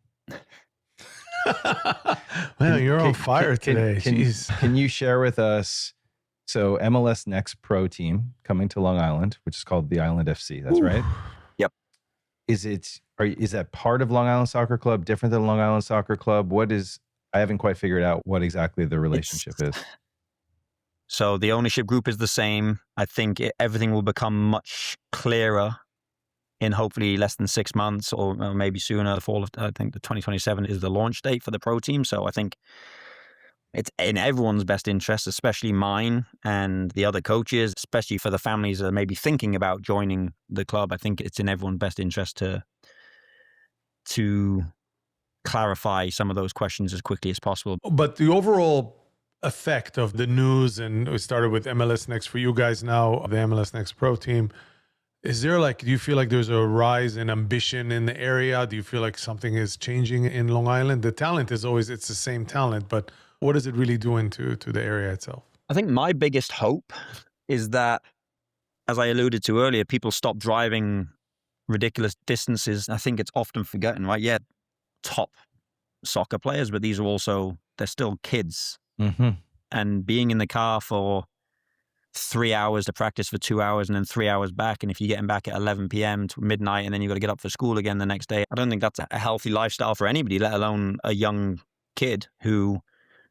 Speaker 1: Man, you're on fire today. Jeez.
Speaker 4: Can you share with us, so MLS Next Pro team coming to Long Island, which is called the Island FC, that's right?
Speaker 3: Yep.
Speaker 4: Is that part of Long Island Soccer Club, different than Long Island Soccer Club? I haven't quite figured out what exactly the relationship is.
Speaker 3: So the ownership group is the same. I think everything will become much clearer in hopefully less than 6 months, or maybe sooner. The fall of, I think the 2027 is the launch date for the pro team. So I think it's in everyone's best interest, especially mine and the other coaches, especially for the families that are maybe thinking about joining the club. I think it's in everyone's best interest to clarify some of those questions as quickly as possible.
Speaker 1: But the overall effect of the news, and we started with MLS Next for you guys now, the MLS Next Pro team, is there do you feel like there's a rise in ambition in the area? Do you feel like something is changing in Long Island? The talent is always, it's the same talent, but what is it really doing to the area itself?
Speaker 3: I think my biggest hope is that, as I alluded to earlier, people stop driving ridiculous distances. I think it's often forgotten, right? Yeah, top soccer players, but these are they're still kids.
Speaker 4: Mm-hmm.
Speaker 3: And being in the car for 3 hours to practice for 2 hours and then 3 hours back. And if you're getting back at 11 p.m. to midnight and then you've got to get up for school again the next day, I don't think that's a healthy lifestyle for anybody, let alone a young kid who,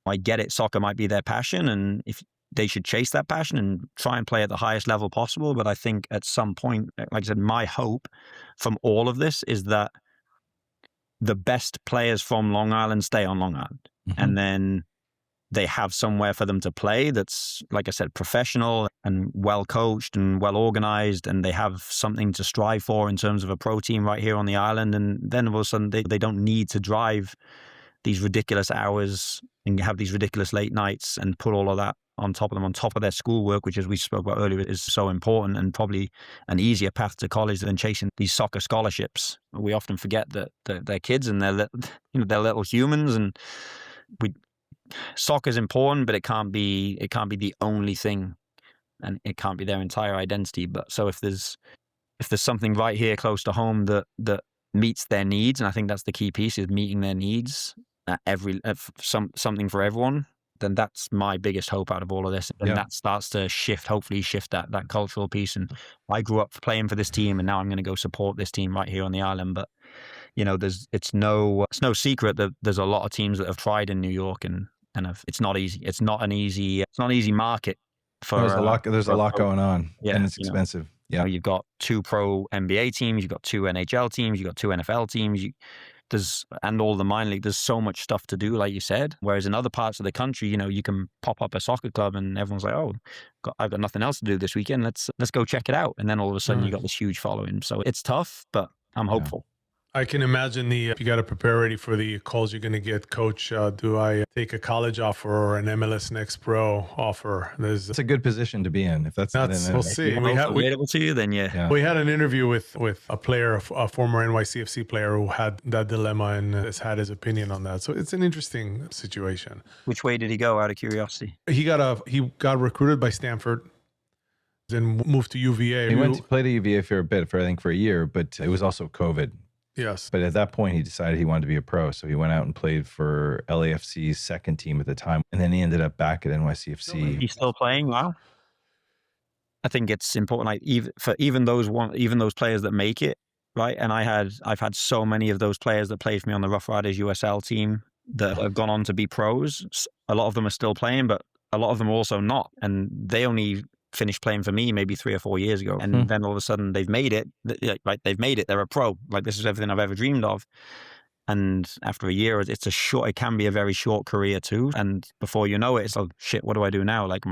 Speaker 3: I get it, soccer might be their passion, and if they should chase that passion and try and play at the highest level possible. But I think at some point, like I said, my hope from all of this is that the best players from Long Island stay on Long Island. Mm-hmm. And then they have somewhere for them to play that's, like I said, professional and well coached and well organized, and they have something to strive for in terms of a pro team right here on the island. And then all of a sudden they don't need to drive these ridiculous hours and have these ridiculous late nights and put all of that on top of them, on top of their schoolwork, which, as we spoke about earlier, is so important and probably an easier path to college than chasing these soccer scholarships. We often forget that they're kids and they're little humans, and soccer is important, but it can't be the only thing, and it can't be their entire identity. But so if there's something right here close to home that meets their needs, and I think that's the key piece, is meeting their needs something for everyone, then that's my biggest hope out of all of this. And that starts to hopefully shift that cultural piece. And I grew up playing for this team, and now I'm going to go support this team right here on the island. But it's no secret that there's a lot of teams that have tried in New York, and it's not easy. It's not an easy market.
Speaker 4: There's a lot going on, and it's expensive. Yeah,
Speaker 3: you've got 2 pro NBA teams, you've got 2 NHL teams, you've got 2 NFL teams. And all the minor league, there's so much stuff to do, like you said. Whereas in other parts of the country, you can pop up a soccer club and everyone's like, "Oh, I've got nothing else to do this weekend. Let's go check it out." And then all of a sudden, you got this huge following. So it's tough, but I'm hopeful.
Speaker 1: I can imagine you got to prepare already for the calls you're going to get. Coach, do I take a college offer or an MLS Next Pro offer?
Speaker 4: It's a good position to be in. If
Speaker 1: we'll see.
Speaker 3: If it's available to you, then yeah.
Speaker 1: We had an interview with a player, a former NYCFC player who had that dilemma and has had his opinion on that. So it's an interesting situation.
Speaker 3: Which way did he go, out of curiosity?
Speaker 1: He got recruited by Stanford, then moved to UVA.
Speaker 4: He went to play to UVA for a bit, for a year, but it was also COVID.
Speaker 1: Yes.
Speaker 4: But at that point, he decided he wanted to be a pro. So he went out and played for LAFC's second team at the time. And then he ended up back at NYCFC.
Speaker 3: He's still playing? Wow. I think it's important, like even those players that make it, right? And I've had so many of those players that played for me on the Rough Riders USL team that have gone on to be pros. A lot of them are still playing, but a lot of them are also not. And they only finished playing for me maybe 3 or 4 years ago, and then all of a sudden they've made it. Like they've made it. They're a pro. Like, this is everything I've ever dreamed of. And after a year, it can be a very short career too. And before you know it, it's like, shit, what do I do now? Like,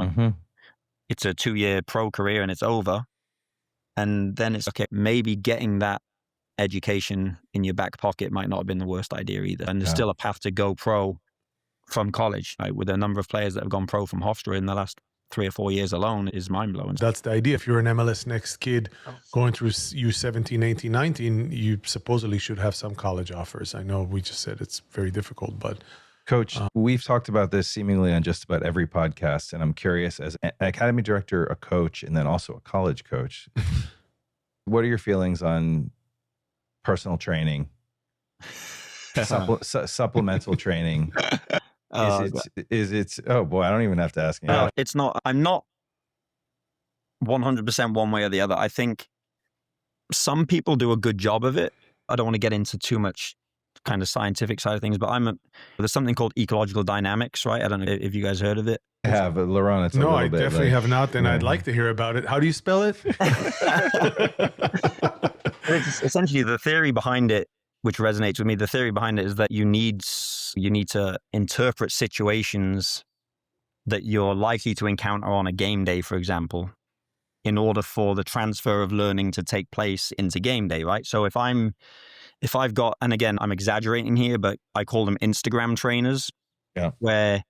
Speaker 3: it's a 2-year pro career and it's over. And then it's okay. Maybe getting that education in your back pocket might not have been the worst idea either. And there's still a path to go pro from college, right? With a number of players that have gone pro from Hofstra in the last 3 or 4 years alone is mind-blowing.
Speaker 1: That's the idea. If you're an MLS Next kid going through U17, 18, 19, you supposedly should have some college offers. I know we just said it's very difficult, but...
Speaker 4: Coach, we've talked about this seemingly on just about every podcast, and I'm curious, as an academy director, a coach, and then also a college coach, what are your feelings on personal training, supplemental training? Is it? Oh boy, I don't even have to ask.
Speaker 3: It's not. I'm not 100% one way or the other. I think some people do a good job of it. I don't want to get into too much kind of scientific side of things, but there's something called ecological dynamics, right? I don't know if you guys heard of it.
Speaker 4: I have, Laurent. It's
Speaker 1: I definitely have not, and I'd like to hear about it. How do you spell it?
Speaker 3: It's essentially the theory behind it, which resonates with me. The theory behind it is that you need to interpret situations that you're likely to encounter on a game day, for example, in order for the transfer of learning to take place into game day, right? So if I've got, and again, I'm exaggerating here, but I call them Instagram trainers, where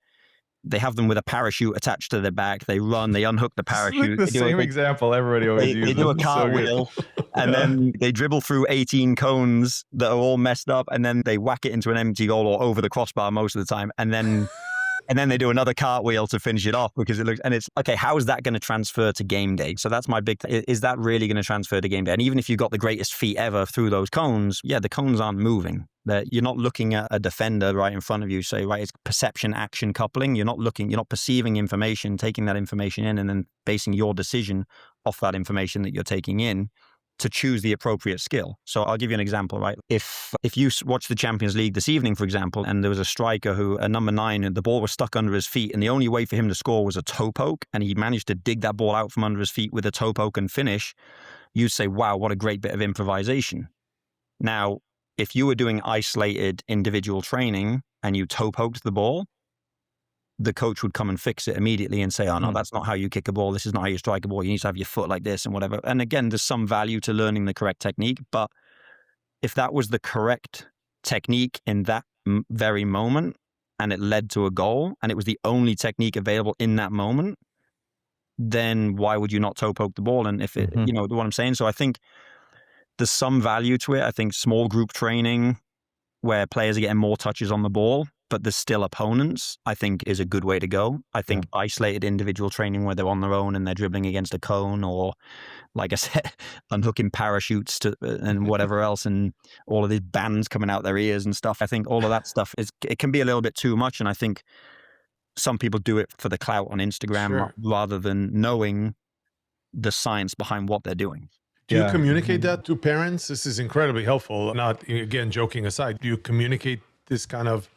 Speaker 3: they have them with a parachute attached to their back. They run, they unhook the parachute.
Speaker 4: The same example everybody always uses.
Speaker 3: They do a cartwheel, and then they dribble through 18 cones that are all messed up, and then they whack it into an empty goal or over the crossbar most of the time, and then they do another cartwheel to finish it off because it looks, and it's okay. How is that going to transfer to game day? So that's my big thing. Is that really going to transfer to game day? And even if you got the greatest feet ever through those cones, the cones aren't moving. That you're not looking at a defender right in front of you. Say, right, it's perception action coupling. You're not perceiving information, taking that information in, and then basing your decision off that information that you're taking in to choose the appropriate skill. So I'll give you an example, right? If you watch the Champions League this evening, for example, and there was a striker a number 9, and the ball was stuck under his feet, and the only way for him to score was a toe poke, and he managed to dig that ball out from under his feet with a toe poke and finish, you'd say, wow, what a great bit of improvisation. Now, if you were doing isolated individual training and you toe poked the ball, the coach would come and fix it immediately and say, oh, no, that's not how you kick a ball. This is not how you strike a ball. You need to have your foot like this and whatever. And again, there's some value to learning the correct technique. But if that was the correct technique in that very moment and it led to a goal and it was the only technique available in that moment, then why would you not toe poke the ball? And if it, you know what I'm saying? So I think there's some value to it. I think small group training where players are getting more touches on the ball, but there's still opponents, I think is a good way to go. I think isolated individual training where they're on their own and they're dribbling against a cone, or like I said, unhooking parachutes and whatever else, and all of these bands coming out their ears and stuff. I think all of that stuff it can be a little bit too much. And I think some people do it for the clout on Instagram rather than knowing the science behind what they're doing.
Speaker 1: Do you communicate that to parents? This is incredibly helpful. Not, again, joking aside, do you communicate this kind of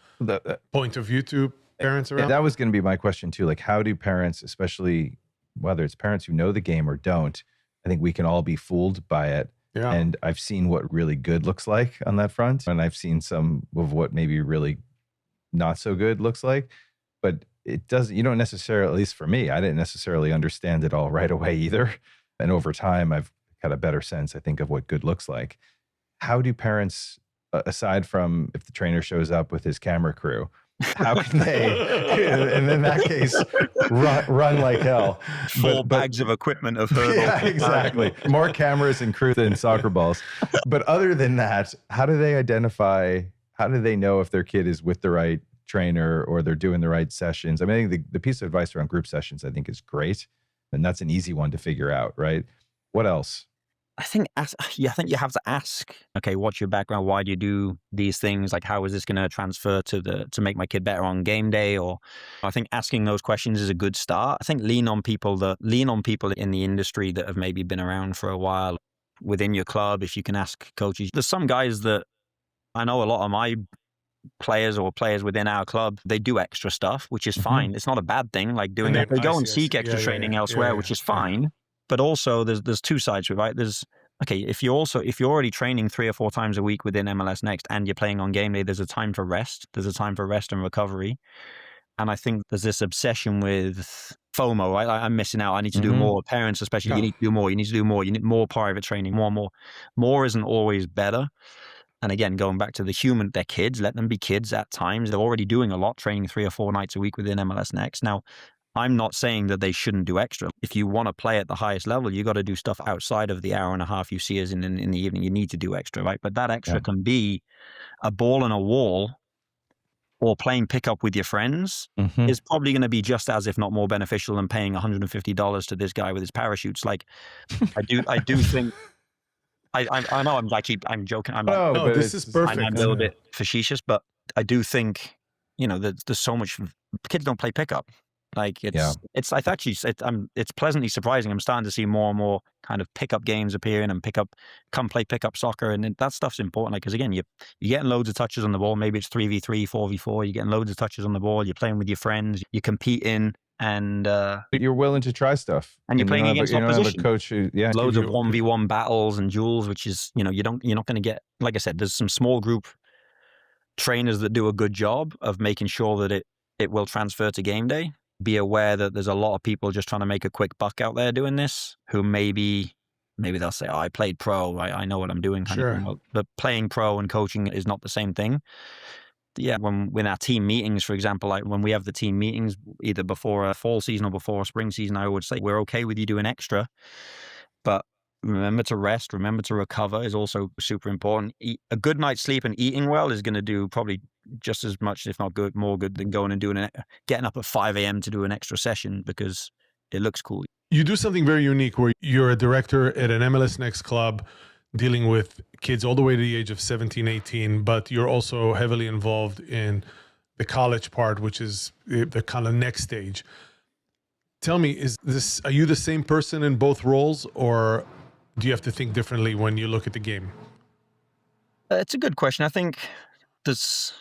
Speaker 1: point of view to parents around?
Speaker 4: That was going to be my question too. Like, how do parents, especially whether it's parents who know the game or don't, I think we can all be fooled by it. Yeah. And I've seen what really good looks like on that front. And I've seen some of what maybe really not so good looks like. But it doesn't, you don't necessarily, at least for me, I didn't necessarily understand it all right away either. And over time, I've had a better sense, I think, of what good looks like. How do parents aside from if the trainer shows up with his camera crew, how can they, and in that case, run like hell?
Speaker 3: Four bags of equipment of hurdles.
Speaker 4: Yeah, exactly. More cameras and crew than soccer balls. But other than that, how do they identify, how do they know if their kid is with the right trainer or they're doing the right sessions? I mean, I think the piece of advice around group sessions, I think, is great. And that's an easy one to figure out, right? What else?
Speaker 3: I think you have to ask, okay, what's your background? Why do you do these things? Like, how is this going to transfer to make my kid better on game day? Or I think asking those questions is a good start. I think lean on people in the industry that have maybe been around for a while within your club. If you can ask coaches, there's some guys that I know, a lot of my players or players within our club, they do extra stuff, which is fine. It's not a bad thing. Like doing it, they go and seek extra training elsewhere, which is fine. But also there's two sides to it, right? There's, okay, if you're already training 3 or 4 times a week within MLS Next and you're playing on game day, there's a time for rest. There's a time for rest and recovery. And I think there's this obsession with FOMO, right? I'm missing out. I need to do more. Parents, especially, you need to do more. You need to do more. You need more private training, more. More isn't always better. And again, going back to their kids, let them be kids at times. They're already doing a lot, training 3 or 4 nights a week within MLS Next. Now, I'm not saying that they shouldn't do extra. If you want to play at the highest level, you got to do stuff outside of the hour and a half you see us in the evening. You need to do extra, right? But that extra can be a ball and a wall, or playing pickup with your friends is probably going to be just as, if not more, beneficial than paying $150 to this guy with his parachutes. Like, I do think. I know I'm joking.
Speaker 1: No, this is perfect.
Speaker 3: I'm a little bit facetious, but I do think, there's so much. Kids don't play pickup. Like it's pleasantly surprising. I'm starting to see more and more kind of pickup games appearing and come play pickup soccer, and that stuff's important. Like, because again, you're getting loads of touches on the ball. Maybe it's 3v3, 4v4. You're getting loads of touches on the ball. You're playing with your friends. You're competing, and
Speaker 4: you're willing to try stuff.
Speaker 3: And you're playing against opposition.
Speaker 4: Have a coach who,
Speaker 3: loads of 1v1 battles and duels, which is you're not going to get. Like I said, there's some small group trainers that do a good job of making sure that it will transfer to game day. Be aware that there's a lot of people just trying to make a quick buck out there doing this, who maybe they'll say, I played pro, I know what I'm doing. But playing pro and coaching is not the same thing. Yeah, when our team meetings, for example, like when we have the team meetings, either before a fall season or before a spring season, I would say, we're okay with you doing extra, but remember to rest, remember to recover is also super important. A good night's sleep and eating well is going to do probably just as much, if not more good than going and getting up at 5 a.m. to do an extra session because it looks cool.
Speaker 1: You do something very unique where you're a director at an MLS Next club dealing with kids all the way to the age of 17, 18, but you're also heavily involved in the college part, which is the kind of next stage. Tell me, are you the same person in both roles, or do you have to think differently when you look at the game?
Speaker 3: It's a good question. I think there's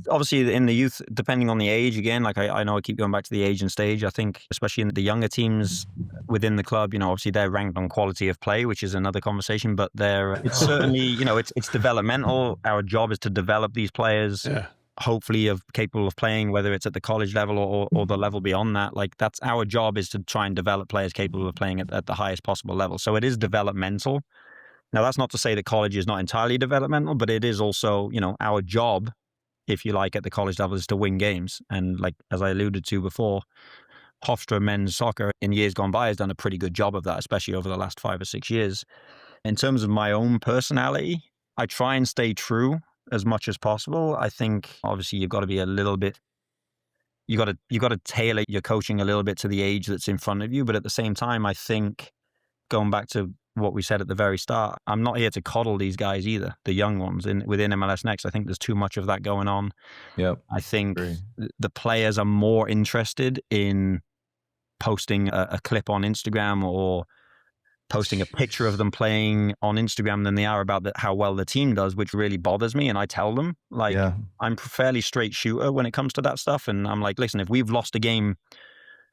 Speaker 3: obviously in the youth, depending on the age, again, like I know I keep going back to the age and stage. I think especially in the younger teams within the club, obviously they're ranked on quality of play, which is another conversation, but it's certainly, it's developmental. Our job is to develop these players. Yeah. Hopefully capable of playing, whether it's at the college level or the level beyond that. Like, that's our job, is to try and develop players capable of playing at the highest possible level. So it is developmental. Now, that's not to say that college is not entirely developmental, but it is also, our job, if you like, at the college level is to win games. And like, as I alluded to before, Hofstra men's soccer in years gone by has done a pretty good job of that, especially over the last 5 or 6 years. In terms of my own personality, I try and stay true as much as possible. I think obviously you've got to be a little bit, you got to tailor your coaching a little bit to the age that's in front of you. But at the same time, I think, going back to what we said at the very start, I'm not here to coddle these guys either, the young ones within MLS Next. I think there's too much of that going on. Yep. I think the players are more interested in posting a clip on Instagram or posting a picture of them playing on Instagram than they are about how well the team does, which really bothers me. And I tell them, I'm a fairly straight shooter when it comes to that stuff. And I'm like, listen, if we've lost a game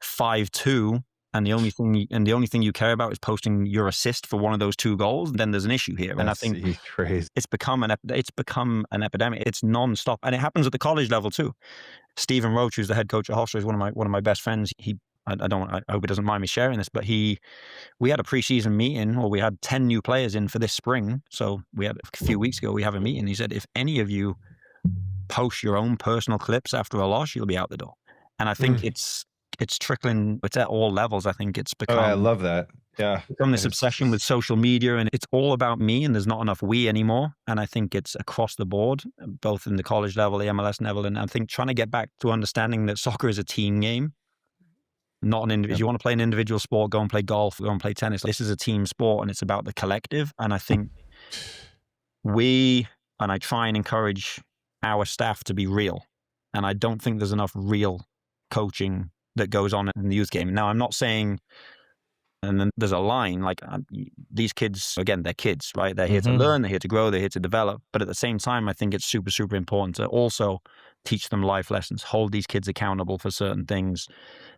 Speaker 3: 5-2 and the only thing you care about is posting your assist for one of those 2 goals, then there's an issue here. And I think it's become an epidemic. It's nonstop, and it happens at the college level too. Stephen Roach, who's the head coach at Hofstra, is one of my best friends. He I hope he doesn't mind me sharing this, but we had a preseason meeting, or we had 10 new players in for this spring. So we had a few weeks ago, we have a meeting. He said, if any of you post your own personal clips after a loss, you'll be out the door. And I think it's trickling. It's at all levels. I think it's become.
Speaker 4: Oh, I love that. Yeah.
Speaker 3: Become this obsession with social media, and it's all about me, and there's not enough we anymore. And I think it's across the board, both in the college level, the MLS level, and I think trying to get back to understanding that soccer is a team game. Not an individual. If you want to play an individual sport, go and play golf, go and play tennis. This is a team sport, and it's about the collective. And I think I try and encourage our staff to be real. And I don't think there's enough real coaching that goes on in the youth game. Now, I'm not saying, and then there's a line, like these kids, again, they're kids, right? They're here to learn, they're here to grow, they're here to develop. But at the same time, I think it's super, super important to also teach them life lessons, hold these kids accountable for certain things,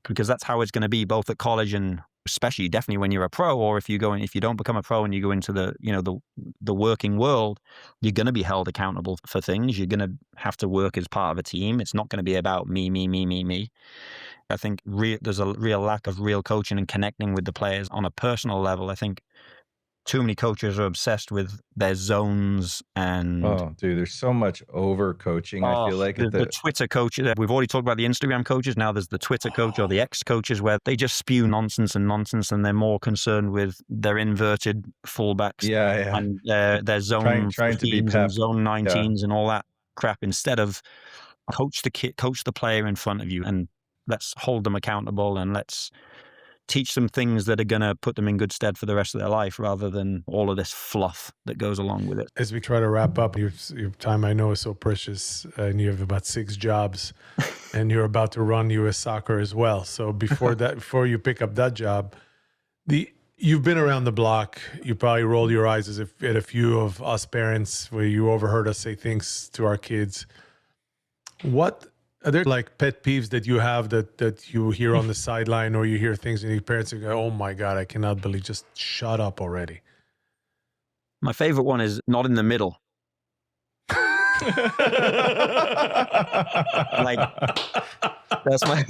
Speaker 3: because that's how it's going to be both at college and especially definitely when you're a pro, or if you don't become a pro and you go into the working world, you're going to be held accountable for things. You're going to have to work as part of a team. It's not going to be about me. I think there's a real lack of real coaching and connecting with the players on a personal level. I think too many coaches are obsessed with their zones and...
Speaker 4: Oh, dude, there's so much over coaching, I feel like.
Speaker 3: The Twitter coaches, we've already talked about the Instagram coaches. Now there's the Twitter coach or the X coaches where they just spew nonsense, and they're more concerned with their inverted fullbacks and their zone
Speaker 4: trying to be
Speaker 3: and
Speaker 4: pep.
Speaker 3: zone 19s and all that crap, instead of coach the player in front of you, and let's hold them accountable, and let's teach them things that are going to put them in good stead for the rest of their life, rather than all of this fluff that goes along with it.
Speaker 1: As we try to wrap up, your time I know is so precious, and you have about 6 jobs, and you're about to run U.S. soccer as well. So before you pick up that job, you've been around the block. You probably rolled your eyes at a few of us parents where you overheard us say things to our kids. What are there like pet peeves that you have that you hear on the sideline, or you hear things and your parents go, "Oh my God, I cannot believe, just shut up already"?
Speaker 3: My favorite one is not in the middle. Like, that's my...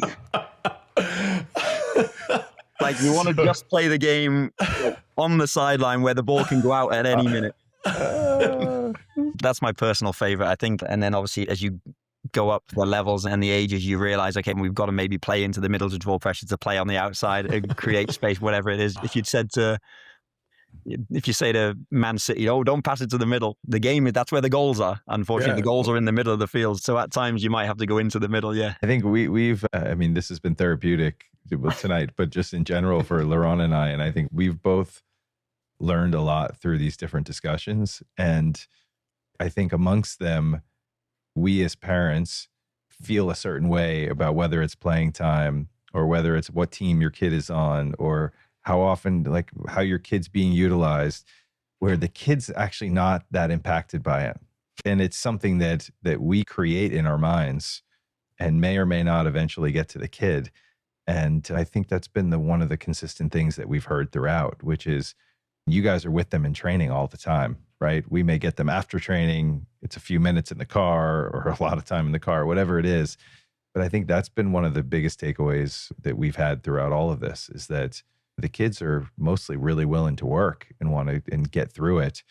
Speaker 3: Like, you want to just play the game on the sideline where the ball can go out at any minute. That's my personal favorite, I think. And then obviously as you go up the levels and the ages, you realize, okay, we've got to maybe play into the middle to draw pressure, to play on the outside and create space, whatever it is. If you say to Man City, "Oh, don't pass it to the middle," the game, that's where the goals are. Unfortunately, the goals are in the middle of the field. So at times you might have to go into the middle. Yeah.
Speaker 4: I think we've, I mean, this has been therapeutic tonight, but just in general for Laurent and I think we've both learned a lot through these different discussions. And I think amongst them, we as parents feel a certain way about whether it's playing time, or whether it's what team your kid is on, or how often, like how your kid's being utilized, where the kid's actually not that impacted by it. And it's something that we create in our minds and may or may not eventually get to the kid. And I think that's been one of the consistent things that we've heard throughout, which is you guys are with them in training all the time, right? We may get them after training. It's a few minutes in the car or a lot of time in the car, whatever it is. But I think that's been one of the biggest takeaways that we've had throughout all of this, is that the kids are mostly really willing to work and want to and get through it.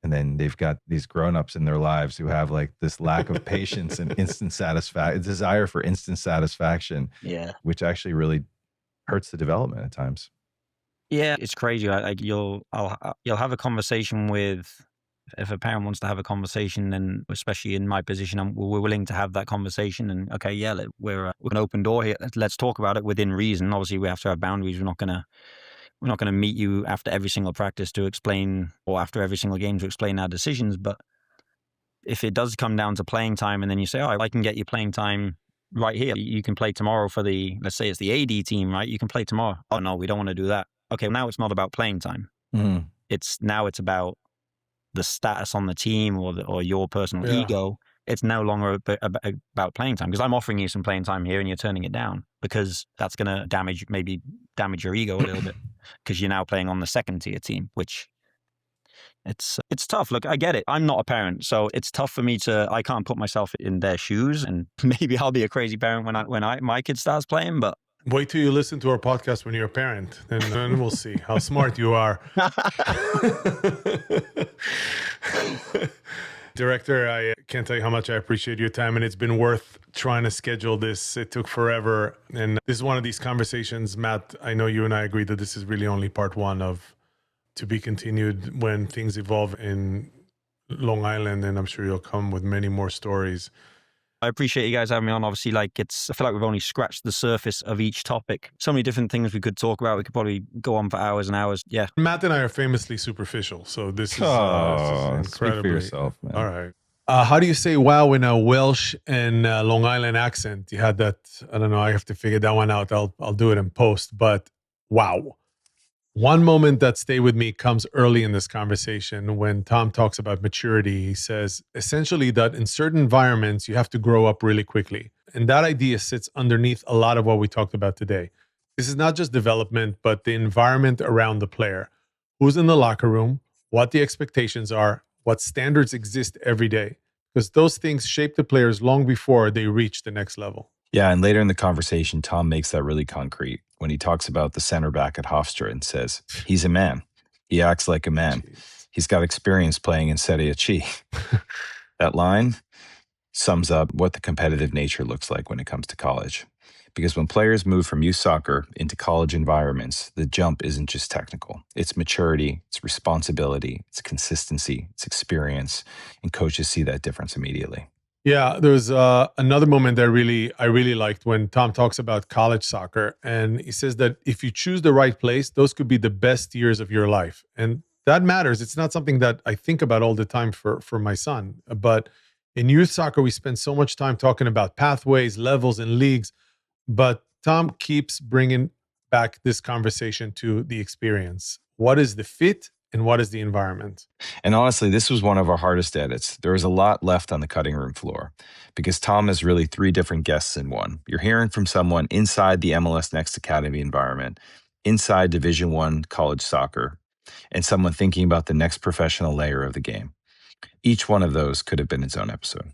Speaker 4: And then they've got these grownups in their lives who have like this lack of patience and instant satisfaction, desire for instant satisfaction, which actually really hurts the development at times.
Speaker 3: Yeah, it's crazy. You'll have a conversation with, if a parent wants to have a conversation, and especially in my position, we're willing to have that conversation. And okay, yeah, we're an open door here. Let's talk about it within reason. Obviously, we have to have boundaries. We're not gonna meet you after every single practice to explain, or after every single game to explain our decisions. But if it does come down to playing time, and then you say, "Oh, I can get you playing time right here. You can play tomorrow for let's say it's the AD team, right? You can play tomorrow." "Oh no, we don't want to do that." Okay, now it's not about playing time.
Speaker 4: Mm.
Speaker 3: It's about the status on the team, or your personal ego. It's no longer about playing time, because I'm offering you some playing time here and you're turning it down, because that's going to damage your ego a little bit, because you're now playing on the second tier team, which it's tough. Look, I get it. I'm not a parent, so it's tough for me I can't put myself in their shoes, and maybe I'll be a crazy parent when my kid starts playing, but
Speaker 1: Wait till you listen to our podcast when you're a parent, and then we'll see how smart you are. Director, I can't tell you how much I appreciate your time, and it's been worth trying to schedule this. It took forever, and this is one of these conversations, Matt. I know you and I agree that this is really only part one of to be continued when things evolve in Long Island, and I'm sure you'll come with many more stories.
Speaker 3: I appreciate you guys having me on. Obviously, I feel like we've only scratched the surface of each topic. So many different things we could talk about. We could probably go on for hours and hours. Yeah.
Speaker 1: Matt and I are famously superficial, so this is
Speaker 4: Speak
Speaker 1: incredibly.
Speaker 4: for yourself, man.
Speaker 1: All right. How do you say wow in a Welsh and Long Island accent? You had that. I don't know. I have to figure that one out. I'll do it in post. But wow. One moment that stayed with me comes early in this conversation when Tom talks about maturity. He says essentially that in certain environments, you have to grow up really quickly. And that idea sits underneath a lot of what we talked about today. This is not just development, but the environment around the player. Who's in the locker room, what the expectations are, what standards exist every day. Because those things shape the players long before they reach the next level.
Speaker 2: Yeah, and later in the conversation, Tom makes that really concrete when he talks about the center back at Hofstra and says, he's a man. He acts like a man.
Speaker 1: Jeez.
Speaker 2: He's got experience playing in Serie C. That line sums up what the competitive nature looks like when it comes to college. Because when players move from youth soccer into college environments, the jump isn't just technical. It's maturity, it's responsibility, it's consistency, it's experience, and coaches see that difference immediately.
Speaker 1: Yeah, there's another moment that I really liked when Tom talks about college soccer, and he says that if you choose the right place, those could be the best years of your life, and that matters. It's not something that I think about all the time for my son, but in youth soccer, we spend so much time talking about pathways, levels, and leagues, but Tom keeps bringing back this conversation to the experience. What is the fit? And what is the environment?
Speaker 2: And honestly, this was one of our hardest edits. There was a lot left on the cutting room floor because Tom is really three different guests in one. You're hearing from someone inside the MLS Next Academy environment, inside Division I college soccer, and someone thinking about the next professional layer of the game. Each one of those could have been its own episode.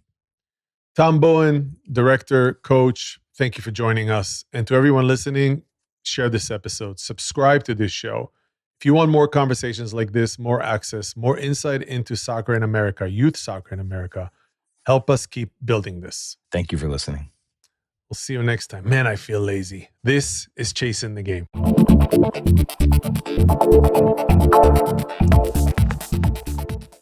Speaker 1: Tom Bowen, director, coach, thank you for joining us. And to everyone listening, share this episode, subscribe to this show. If you want more conversations like this, more access, more insight into soccer in America, youth soccer in America, help us keep building this.
Speaker 2: Thank you for listening.
Speaker 1: We'll see you next time. Man, I feel lazy. This is Chasing the Game.